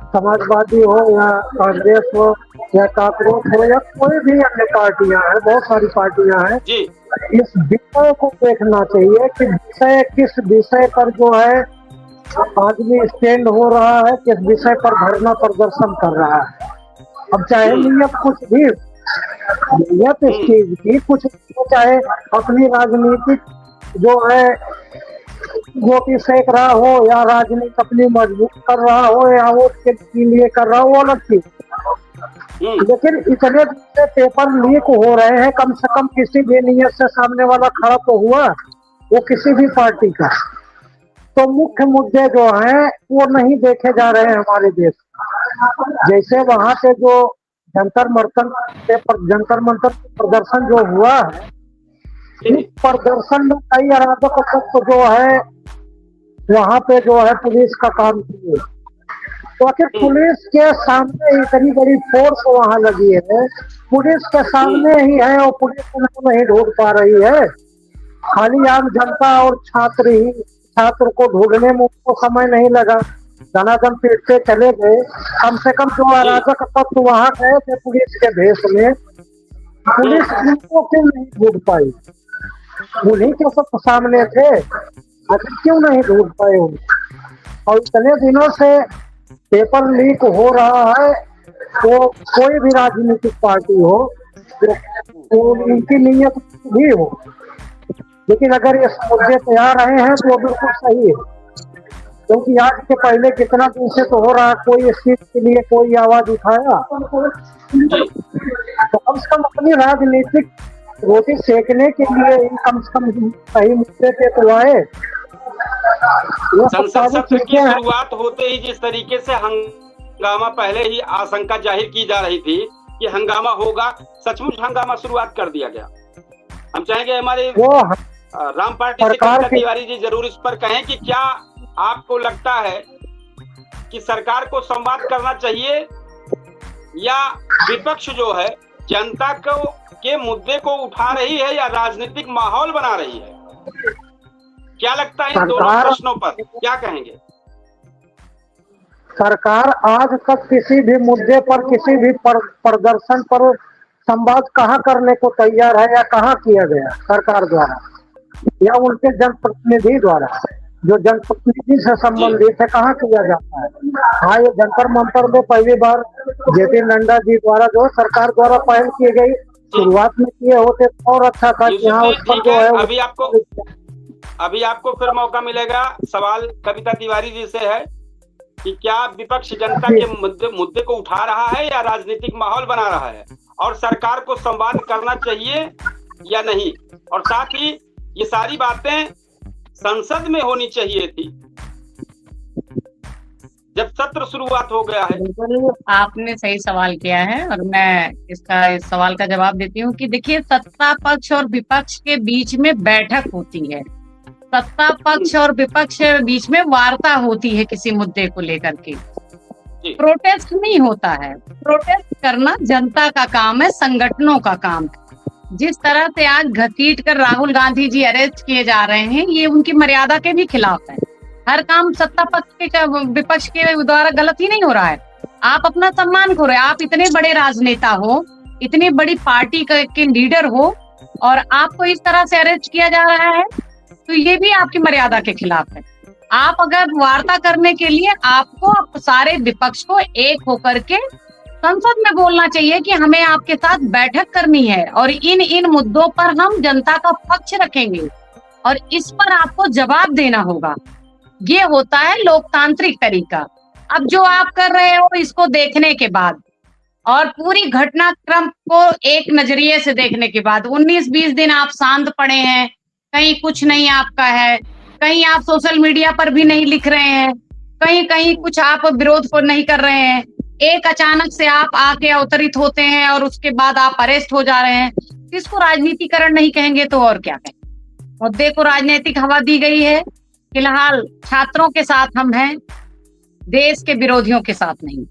समाजवादी हो या कांग्रेस हो या कांग्रेस हो या कोई भी अन्य पार्टियां हैं, बहुत सारी पार्टियां हैं जी, इस विषय को देखना चाहिए कि विषय किस विषय पर जो है आदमी स्टैंड हो रहा है, किस विषय पर धरना प्रदर्शन कर रहा है। अब चाहे नियत कुछ भी, नियत इस चीज की कुछ, चाहे अपनी राजनीतिक जो है रोटी सेक रहा हो या राजनीति अपनी मजबूत कर रहा हो या वोट के लिए कर रहा हो, वो अलग चीज। लेकिन इतने दिन से पेपर लीक हो रहे हैं, कम से कम किसी भी नियत से सामने वाला खड़ा तो हुआ, वो किसी भी पार्टी का। तो मुख्य मुद्दे जो हैं वो नहीं देखे जा रहे हैं हमारे देश में। जैसे वहां से जो जंतर मंतर प्रदर्शन जो हुआ है, इस प्रदर्शन में कई अराजक तत्व जो है वहां पे जो है पुलिस का काम किए। तो आखिर पुलिस के सामने इतनी बड़ी फोर्स वहां लगी है, पुलिस के सामने ही है और पुलिस उनको नहीं ढूंढ पा रही है। खाली आम जनता और छात्र को ढूंढने में उनको समय नहीं लगा, धनाधन पीटते चले गए। कम से कम जो अराजक तत्व वहां गए थे पुलिस के भेष में, पुलिस उनको क्यों नहीं ढूंढ पाई? उन्हीं के सब सामने थे, आखिर क्यों नहीं ढूंढ पाए उनको? और इतने दिनों से पेपर लीक हो रहा है, तो कोई भी राजनीतिक पार्टी हो, तो उनकी नीयत भी हो, लेकिन अगर इस मुद्दे पे आ रहे हैं तो वो बिल्कुल सही है। क्योंकि आज के पहले कितना दिन से तो हो रहा, कोई इस चीज के लिए कोई आवाज उठाया? तो कम से कम अपनी राजनीतिक रोटी सेकने के लिए कम से कम सही मुद्दे पे तो आए। संसद सत्र की शुरुआत होते ही जिस तरीके से हंगामा, पहले ही आशंका जाहिर की जा रही थी कि हंगामा होगा, सचमुच हंगामा शुरुआत कर दिया गया। हम चाहेंगे हमारे राम पार्टी से कविता तिवारी जी जरूर इस पर कहें कि क्या आपको लगता है कि सरकार को संवाद करना चाहिए या विपक्ष जो है जनता के मुद्दे को उठा रही है या राजनीतिक माहौल बना रही है? क्या लगता है इन दोनों प्रश्नों पर क्या कहेंगे? सरकार आज तक किसी भी मुद्दे पर, किसी भी प्रदर्शन पर संवाद कहाँ करने को तैयार है या कहाँ किया गया सरकार द्वारा या उनके जनप्रतिनिधि द्वारा? जो जनप्रतिनिधि से संबंधित है, कहाँ किया जाता है? हाँ, ये जंतर मंतर में पहली बार जेपी नड्डा जी द्वारा जो सरकार द्वारा पहल की गई, शुरुआत में किए होते तो और अच्छा था कि हाँ उस पर जो है। अभी आपको फिर मौका मिलेगा। सवाल कविता तिवारी जी से है कि क्या विपक्ष जनता के मुद्दे को उठा रहा है या राजनीतिक माहौल बना रहा है, और सरकार को संवाद करना चाहिए या नहीं? और साथ ही ये सारी बातें संसद में होनी चाहिए थी जब सत्र शुरुआत हो गया है। बिल्कुल आपने सही सवाल किया है और मैं इस सवाल का जवाब देती हूँ कि देखिए, सत्ता पक्ष और विपक्ष के बीच में बैठक होती है, सत्ता पक्ष और विपक्ष के बीच में वार्ता होती है किसी मुद्दे को लेकर के। प्रोटेस्ट नहीं होता है, प्रोटेस्ट करना जनता का काम है, संगठनों का काम है। जिस तरह से आज घसीट कर राहुल गांधी जी अरेस्ट किए जा रहे हैं, ये उनकी मर्यादा के भी खिलाफ है। हर काम सत्ता पक्ष के विपक्ष के द्वारा गलत ही नहीं हो रहा है। आप अपना सम्मान करो, आप इतने बड़े राजनेता हो, इतनी बड़ी पार्टी के लीडर हो और आपको इस तरह से अरेस्ट किया जा रहा है, तो ये भी आपकी मर्यादा के खिलाफ है। आप अगर वार्ता करने के लिए आपको सारे विपक्ष को एक होकर के संसद में बोलना चाहिए कि हमें आपके साथ बैठक करनी है और इन मुद्दों पर हम जनता का पक्ष रखेंगे और इस पर आपको जवाब देना होगा। ये होता है लोकतांत्रिक तरीका। अब जो आप कर रहे हो इसको देखने के बाद और पूरी घटनाक्रम को एक नजरिए से देखने के बाद 19-20 दिन आप शांत पड़े हैं, कहीं कुछ नहीं आपका है, कहीं आप सोशल मीडिया पर भी नहीं लिख रहे हैं, कहीं कुछ आप विरोध को नहीं कर रहे हैं, एक अचानक से आप आके अवतरित होते हैं और उसके बाद आप अरेस्ट हो जा रहे हैं। इसको राजनीतिकरण नहीं कहेंगे तो और क्या कहें? मुद्दे को राजनीतिक हवा दी गई है। फिलहाल छात्रों के साथ हम हैं, देश के विरोधियों के साथ नहीं।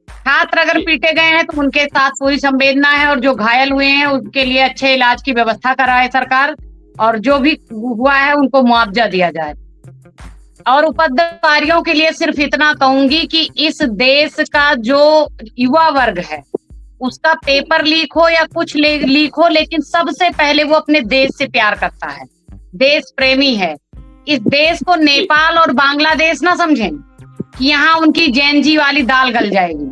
छात्र अगर पीटे गए हैं तो उनके साथ पूरी संवेदना है, और जो घायल हुए हैं उनके लिए अच्छे इलाज की व्यवस्था कराए सरकार, और जो भी हुआ है उनको मुआवजा दिया जाए। और उपद्रवकारियों के लिए सिर्फ इतना कहूंगी कि इस देश का जो युवा वर्ग है उसका पेपर लीक हो या कुछ लीक हो, लेकिन सबसे पहले वो अपने देश से प्यार करता है, देश प्रेमी है। इस देश को नेपाल और बांग्लादेश ना समझें कि यहाँ उनकी जैनजी वाली दाल गल जाएगी।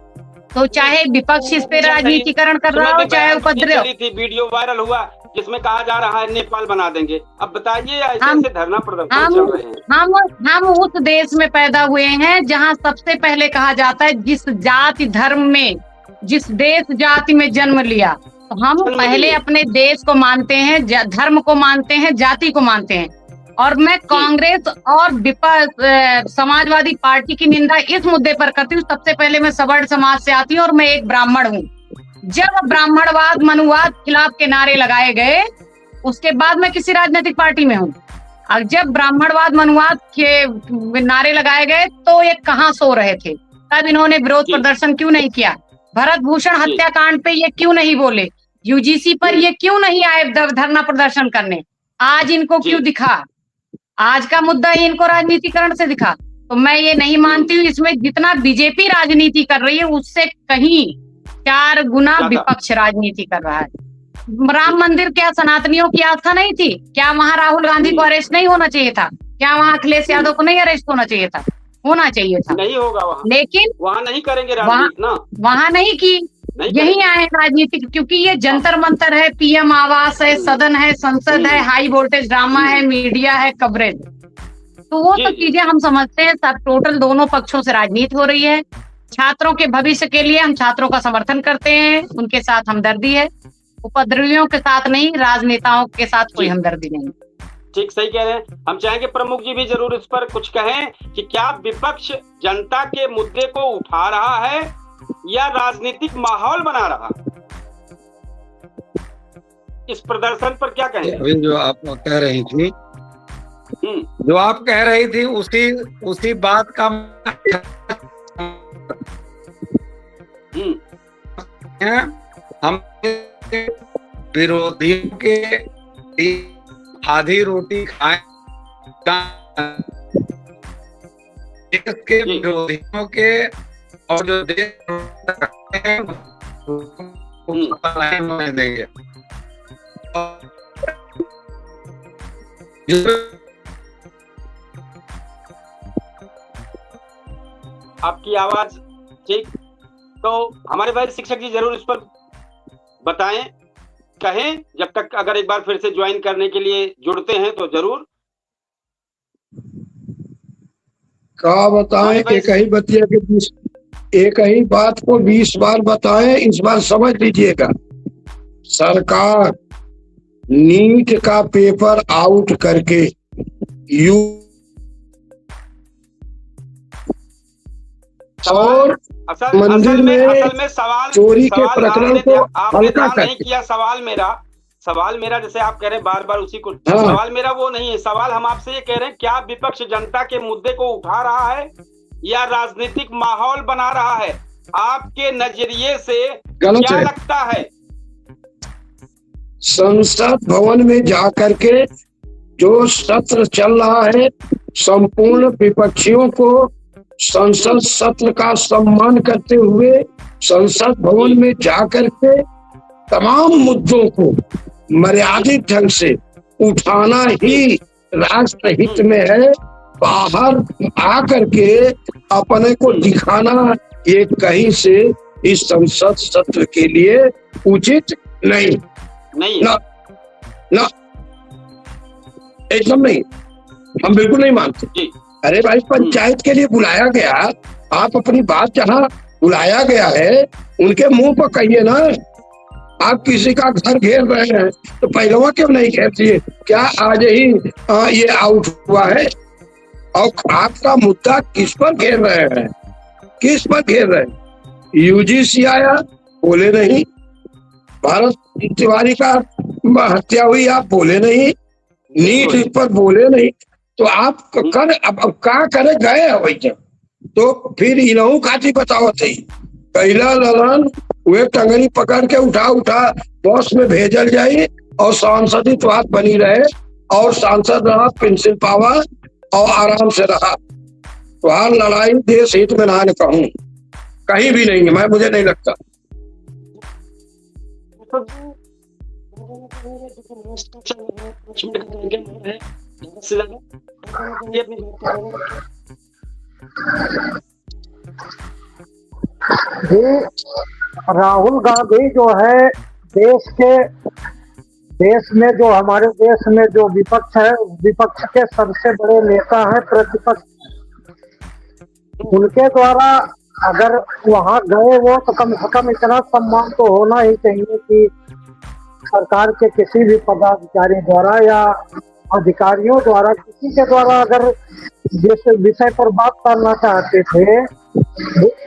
तो चाहे विपक्ष इस पे राजनीतिकरण कर रहा हो, चाहे उपद्रव। वीडियो वायरल हुआ जिसमें कहा जा रहा है नेपाल बना देंगे। अब बताइए ऐसे धरना प्रदर्शन चल रहे हैं। हम उस देश में पैदा हुए हैं जहाँ सबसे पहले कहा जाता है जिस जाति धर्म में, जिस देश जाति में जन्म लिया, तो हम पहले अपने देश को मानते हैं, धर्म को मानते हैं, जाति को मानते हैं। और मैं कांग्रेस और समाजवादी पार्टी की निंदा इस मुद्दे पर करती हूँ। सबसे पहले मैं सवर्ण समाज से आती हूँ और मैं एक ब्राह्मण हूँ। जब ब्राह्मणवाद मनुवाद खिलाफ के नारे लगाए गए, उसके बाद मैं किसी राजनीतिक पार्टी में हूँ। और जब ब्राह्मणवाद मनुवाद के नारे लगाए गए तो ये कहाँ सो रहे थे? तब इन्होंने विरोध प्रदर्शन क्यों नहीं किया? भरत भूषण हत्याकांड पे ये क्यों नहीं बोले? यूजीसी पर ये क्यों नहीं आए धरना प्रदर्शन करने? आज इनको क्यों दिखा? आज का मुद्दा ही इनको राजनीतिकरण से दिखा। तो मैं ये नहीं मानती हूँ इसमें जितना बीजेपी राजनीति कर रही है उससे कहीं 4 गुना विपक्ष राजनीति कर रहा है। राम मंदिर क्या सनातनियों की आस्था नहीं थी? क्या वहां राहुल गांधी को अरेस्ट नहीं होना चाहिए था? क्या वहां अखिलेश यादव को नहीं अरेस्ट होना चाहिए था? होना चाहिए था। नहीं होगा वहाँ, लेकिन वहाँ नहीं करेंगे राजनीति ना, वहां नहीं की। यही आए राजनीति, क्योंकि ये जंतर मंतर है, पीएम आवास है, सदन है, संसद है, हाई वोल्टेज ड्रामा है, मीडिया है, कवरेज। तो वो सब चीजें हम समझते हैं। सब टोटल दोनों पक्षों से राजनीति हो रही है। छात्रों के भविष्य के लिए हम छात्रों का समर्थन करते हैं, उनके साथ हमदर्दी है। उपद्रवियों के साथ नहीं, राजनेताओं के साथ कोई हमदर्दी नहीं। ठीक, सही कह रहे हैं। हम चाहेंगे प्रमुख जी भी जरूर इस पर कुछ कहें कि क्या विपक्ष जनता के मुद्दे को उठा रहा है या राजनीतिक माहौल बना रहा है? इस प्रदर्शन पर क्या कहें? अभी जो आप कह रही थी, जो आप कह रही थी उसी बात का हम विरोधियों के आधी रोटी खाएं, देश के विरोधियों के और जो देश हैं नहीं देंगे। आपकी आवाज ठीक, तो हमारे भाई शिक्षक जी जरूर इस पर बताएं, कहें। जब तक अगर एक बार फिर से ज्वाइन करने के लिए जुड़ते हैं तो जरूर क्या बताएं। एक ही बात को 20 बार बताएं। इस बार समझ लीजिएगा, सरकार नीट का पेपर आउट करके और मंदिर में चोरी के प्रकरण को हल्का नहीं किया। सवाल मेरा जैसे आप कह रहे हैं बार बार उसी को, सवाल मेरा वो नहीं है। सवाल हम आपसे ये कह रहे हैं, क्या विपक्ष जनता के मुद्दे को उठा रहा है या राजनीतिक माहौल बना रहा है? आपके नजरिए से क्या लगता है? संसद भवन में जाकर के जो सत्र चल रहा है, संपूर्ण विपक्षियों को संसद सत्र का सम्मान करते हुए संसद भवन में जाकर के तमाम मुद्दों को मर्यादित ढंग से उठाना ही राष्ट्र हित में है। बाहर आकर के अपने को दिखाना ये कहीं से इस संसद सत्र के लिए उचित नहीं ना, एकदम नहीं। हम बिल्कुल नहीं मानते। अरे भाई, पंचायत के लिए बुलाया गया, आप अपनी बात जहाँ बुलाया गया है उनके मुंह पर कहिए ना। आप किसी का घर घेर रहे हैं तो पहलवा क्यों नहीं घेरती है? क्या आज ही ये आउट हुआ है? और आपका मुद्दा किस पर घेर रहे हैं? किस पर घेर रहे हैं? यूजीसी आया, बोले नहीं। भारत तिवारी का हत्या हुई, आप बोले नहीं। नीट पर बोले नहीं। तो आप कर अब क्या करे? गए हो भैया, तो फिर इनहू खाती बतावत है कैला ललन वे टंगनी पकड़ के उठा बस में भेजल जाये और सांसदित बात बनी रहे और सांसद रहा, पेंशन पावा और आराम से रहा। वहां लड़ाई देश हित में ना कहूँ कहीं भी नहीं है, मुझे नहीं लगता। जी राहुल गांधी जो है देश में जो हमारे देश में जो विपक्ष है, विपक्ष के सबसे बड़े नेता है प्रतिपक्ष। उनके द्वारा अगर वहां गए वो तो कम से कम इतना सम्मान तो होना ही चाहिए कि सरकार के किसी भी पदाधिकारी द्वारा या अधिकारियों द्वारा किसी के द्वारा अगर जिस विषय पर बात करना चाहते थे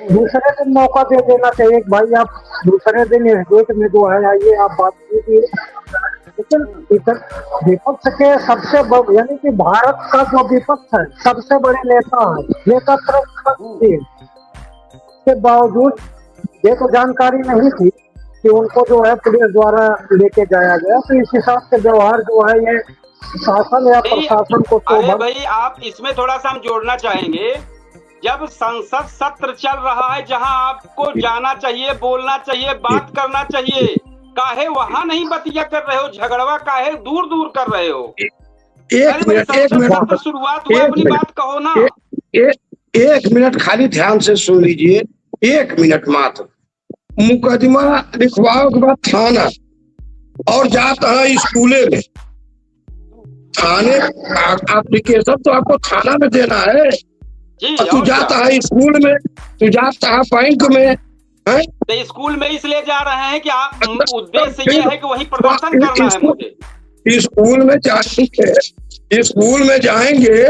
दूसरे दिन मौका दे देना चाहिए कि भाई आप दूसरे दिन इस डेट में जो है आइए आप बात कीजिए। लेकिन विपक्ष के सबसे यानी कि भारत का जो विपक्ष है सबसे बड़े नेता है, नेता के बावजूद ये तो जानकारी नहीं थी कि उनको जो है पुलिस द्वारा लेके जाया गया। तो इस हिसाब से व्यवहार जो है ये शासन या प्रशासन को तो भाई आप इसमें थोड़ा सा हम जोड़ना चाहेंगे। जब संसद सत्र चल रहा है जहां आपको जाना चाहिए, बोलना चाहिए, बात करना चाहिए, काहे वहां नहीं बतिया कर रहे हो, झगड़वा काहे दूर दूर कर रहे हो? एक मिनट शुरुआत हुआ, अपनी बात कहो ना। एक मिनट खाली ध्यान से सुन लीजिए, 1 मिनट मात्र। मुकदमा लिखवाओ के बाद थाना और जाता है स्कूले में, थाने एप्लीकेशन तो आपको थाना में देना है। तू जाता है स्कूल में, तू जाता है बैंक में है? तो स्कूल में इसलिए जा रहे हैं कि आप उद्देश्य ये है कि वही प्रदर्शन करना है मुझे। स्कूल में जाएंगे, स्कूल में जाएंगे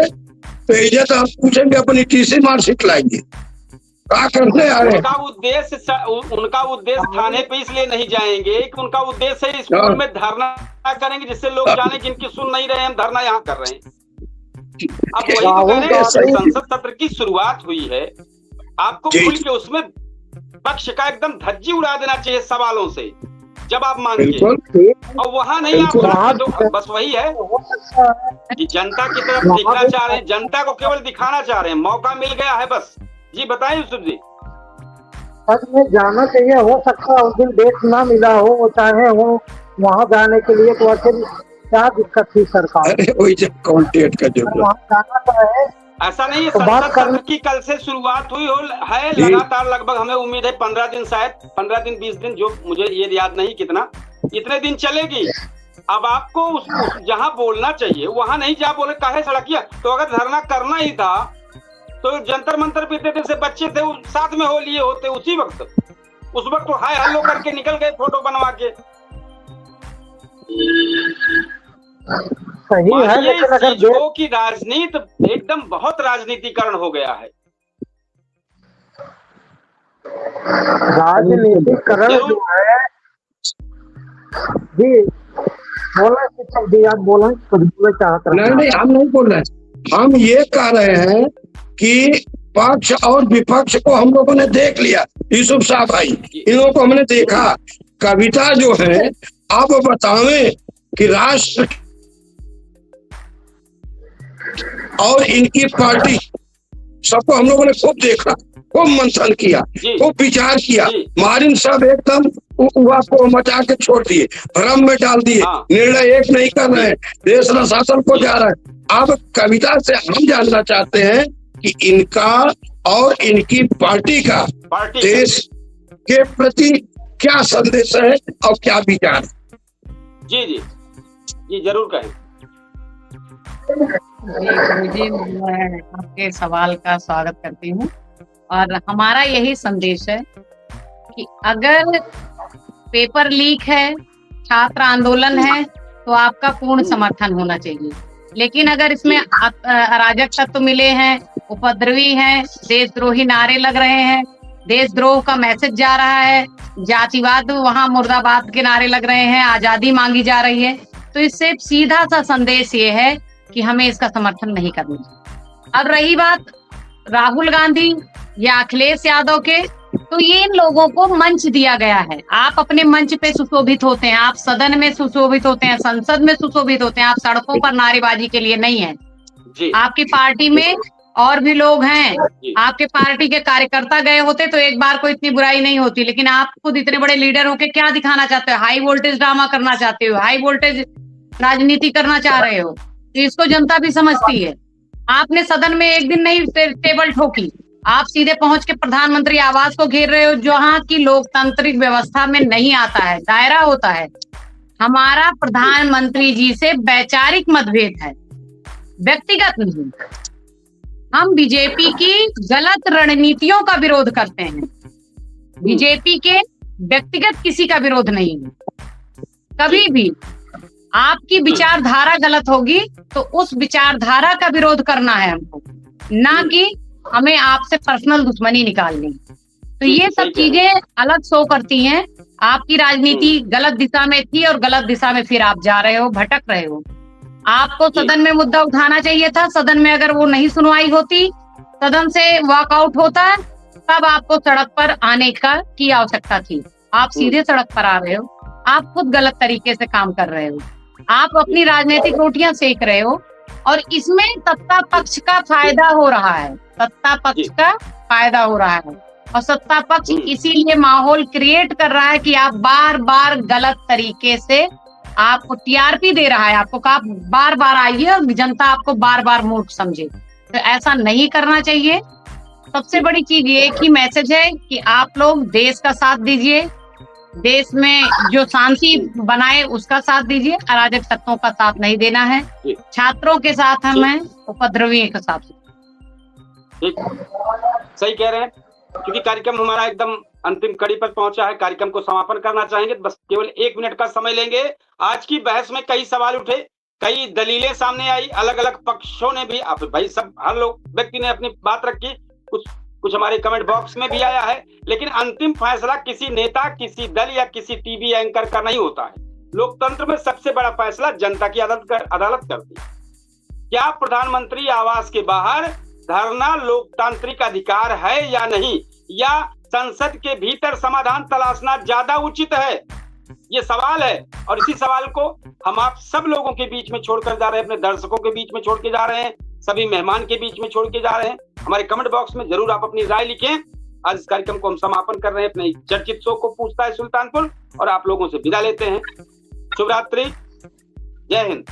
तो इज्जत आप पूछेंगे, अपनी टीसी मार्कशीट लाएंगे, क्या करने आ रहे हैं? उनका उद्देश्य थाने पे इसलिए नहीं जाएंगे कि उनका उद्देश्य है स्कूल में धरना करेंगे जिससे लोग जाने कि इनकी सुन नहीं रहे हैं, हम धरना यहाँ कर रहे हैं। अब वही तो कह रहे हैं, संसद सत्र की शुरुआत हुई है, आपको खुल के उसमें पक्ष का एकदम धज्जी उड़ा देना चाहिए सवालों से जवाब मांग के, और वहां नहीं आप तो बस वही है कि जनता की तरफ दिखना चाह रहे हैं, जनता को केवल दिखाना चाह रहे हैं, मौका मिल गया है बस। जी बताइए यूसुफ जी। सच में जाना चाहिए, हो सकता है उस दिन डेट ना मिला हो, वो चाहे हो वहाँ जाने के लिए, तो आखिर क्या दिक्कत थी सरकार? वही कौन डेट का वहाँ जाना चाहे ऐसा नहीं है। संसद सत्र की कल से शुरुआत हुई है लगातार, लगभग हमें उम्मीद है 15 दिन, शायद 15 दिन 20 दिन, जो मुझे ये याद नहीं कितना, इतने दिन चलेगी। अब आपको जहाँ बोलना चाहिए वहां नहीं जा बोले, काहे सड़किया? तो अगर धरना करना ही था तो जंतर मंतर पीते थे, बच्चे थे साथ में हो लिए होते उसी वक्त, उस वक्त तो हाय हल्लो करके निकल गए फोटो बनवा के। सही है, लेकिन अगर चीजों की राजनीति एकदम बहुत राजनीतिकरण हो गया है। राजनीतिकरण जो है जी, बोला शिक्षक जी, आप बोला चाहते हैं? नहीं, हम नहीं बोल रहे, हम ये कह रहे हैं कि पक्ष और विपक्ष को हम लोगों ने देख लिया। यूसुफ साहब भाई, इन लोगों को हमने देखा। कविता जो है, आप बतावें कि राष्ट्र और इनकी पार्टी सबको हम लोगों ने खूब देखा, खूब मंथन किया, खूब विचार किया। मारिन सब एकदम को मचा के छोड़ दिए, भ्रम में डाल दिए, निर्णय एक नहीं कर रहे हैं, देश शासन को जा रहा है। अब कविता से हम जानना चाहते हैं कि इनका और इनकी पार्टी का देश के प्रति क्या संदेश है और क्या विचार? जी जी जी जरूर कहें। जी मैं आपके सवाल का स्वागत करती हूँ, और हमारा यही संदेश है कि अगर पेपर लीक है, छात्र आंदोलन है, तो आपका पूर्ण समर्थन होना चाहिए। लेकिन अगर इसमें अराजक तत्व मिले हैं, उपद्रवी हैं, देशद्रोही नारे लग रहे हैं, देशद्रोह का मैसेज जा रहा है, जातिवाद वहां मुर्दाबाद के नारे लग रहे हैं, आजादी मांगी जा रही है, तो इससे सीधा सा संदेश ये है कि हमें इसका समर्थन नहीं करना। अब रही बात राहुल गांधी या अखिलेश यादव के, तो ये इन लोगों को मंच दिया गया है। आप अपने मंच पे सुशोभित होते हैं, आप सदन में सुशोभित होते हैं, संसद में सुशोभित होते हैं, आप सड़कों पर नारेबाजी के लिए नहीं है। आपकी पार्टी में और भी लोग हैं, आपके पार्टी के कार्यकर्ता गए होते तो एक बार कोई इतनी बुराई नहीं होती, लेकिन आप खुद इतने बड़े लीडर होके क्या दिखाना चाहते हो? हाई वोल्टेज ड्रामा करना चाहते हो, हाई वोल्टेज राजनीति करना चाह रहे हो, तो इसको जनता भी समझती है। आपने सदन में एक दिन नहीं टेबल ठोकी, आप सीधे पहुंच के प्रधानमंत्री आवास को घेर रहे हो, जहां की लोकतांत्रिक व्यवस्था में नहीं आता है, दायरा होता है। हमारा प्रधानमंत्री जी से वैचारिक मतभेद है, व्यक्तिगत नहीं। हम बीजेपी की गलत रणनीतियों का विरोध करते हैं, बीजेपी के व्यक्तिगत किसी का विरोध नहीं है। कभी भी आपकी विचारधारा गलत होगी तो उस विचारधारा का विरोध करना है हमको, ना कि हमें आपसे पर्सनल दुश्मनी निकालनी। तो ये सब चीजें अलग शो करती हैं। आपकी राजनीति गलत दिशा में थी और गलत दिशा में फिर आप जा रहे हो, भटक रहे हो। आपको सदन में मुद्दा उठाना चाहिए था, सदन में अगर वो नहीं सुनवाई होती, सदन से वॉकआउट होता, तब आपको सड़क पर आने की आवश्यकता थी। आप सीधे सड़क पर आ रहे हो, आप खुद गलत तरीके से काम कर रहे हो, आप अपनी राजनीतिक रोटियां सेक रहे हो, और इसमें सत्ता पक्ष का फायदा हो रहा है, सत्ता पक्ष का फायदा हो रहा है। और सत्ता पक्ष इसीलिए माहौल क्रिएट कर रहा है कि आप बार बार गलत तरीके से, आपको टीआरपी दे रहा है, आपको कहा बार बार आइए और जनता आपको बार बार मूर्ख समझे। तो ऐसा नहीं करना चाहिए। सबसे बड़ी चीज ये एक ही मैसेज है कि आप लोग देश का साथ दीजिए, देश में जो शांति बनाए उसका साथ दीजिए, अराजक तत्वों का साथ नहीं देना है। छात्रों के साथ हम हैं, उपद्रवियों के साथ। सही कह रहे हैं, क्योंकि कार्यक्रम हमारा एकदम अंतिम कड़ी पर पहुंचा है। कार्यक्रम को समापन करना चाहेंगे, बस केवल 1 मिनट का समय लेंगे। आज की बहस में कई सवाल उठे, कई दलीलें सामने आई, अलग अलग पक्षों ने भी, भाई सब हर लोग व्यक्ति ने अपनी बात रखी, कुछ हमारे कमेंट बॉक्स में भी आया है। लेकिन अंतिम फैसला किसी नेता, किसी दल या किसी टीवी एंकर का नहीं होता है। लोकतंत्र में सबसे बड़ा फैसला जनता की अदालत करती है। क्या प्रधानमंत्री आवास के बाहर धरना लोकतांत्रिक अधिकार है या नहीं, या संसद के भीतर समाधान तलाशना ज्यादा उचित है? ये सवाल है, और इसी सवाल को हम आप सब लोगों के बीच में छोड़कर जा रहे हैं, अपने दर्शकों के बीच में छोड़ के जा रहे हैं, सभी मेहमान के बीच में छोड़ के जा रहे हैं। हमारे कमेंट बॉक्स में जरूर आप अपनी राय लिखें। आज इस कार्यक्रम को हम समापन कर रहे हैं अपने चर्चित शो को पूछता है सुल्तानपुर, और आप लोगों से विदा लेते हैं। शुभ रात्रि, जय हिंद।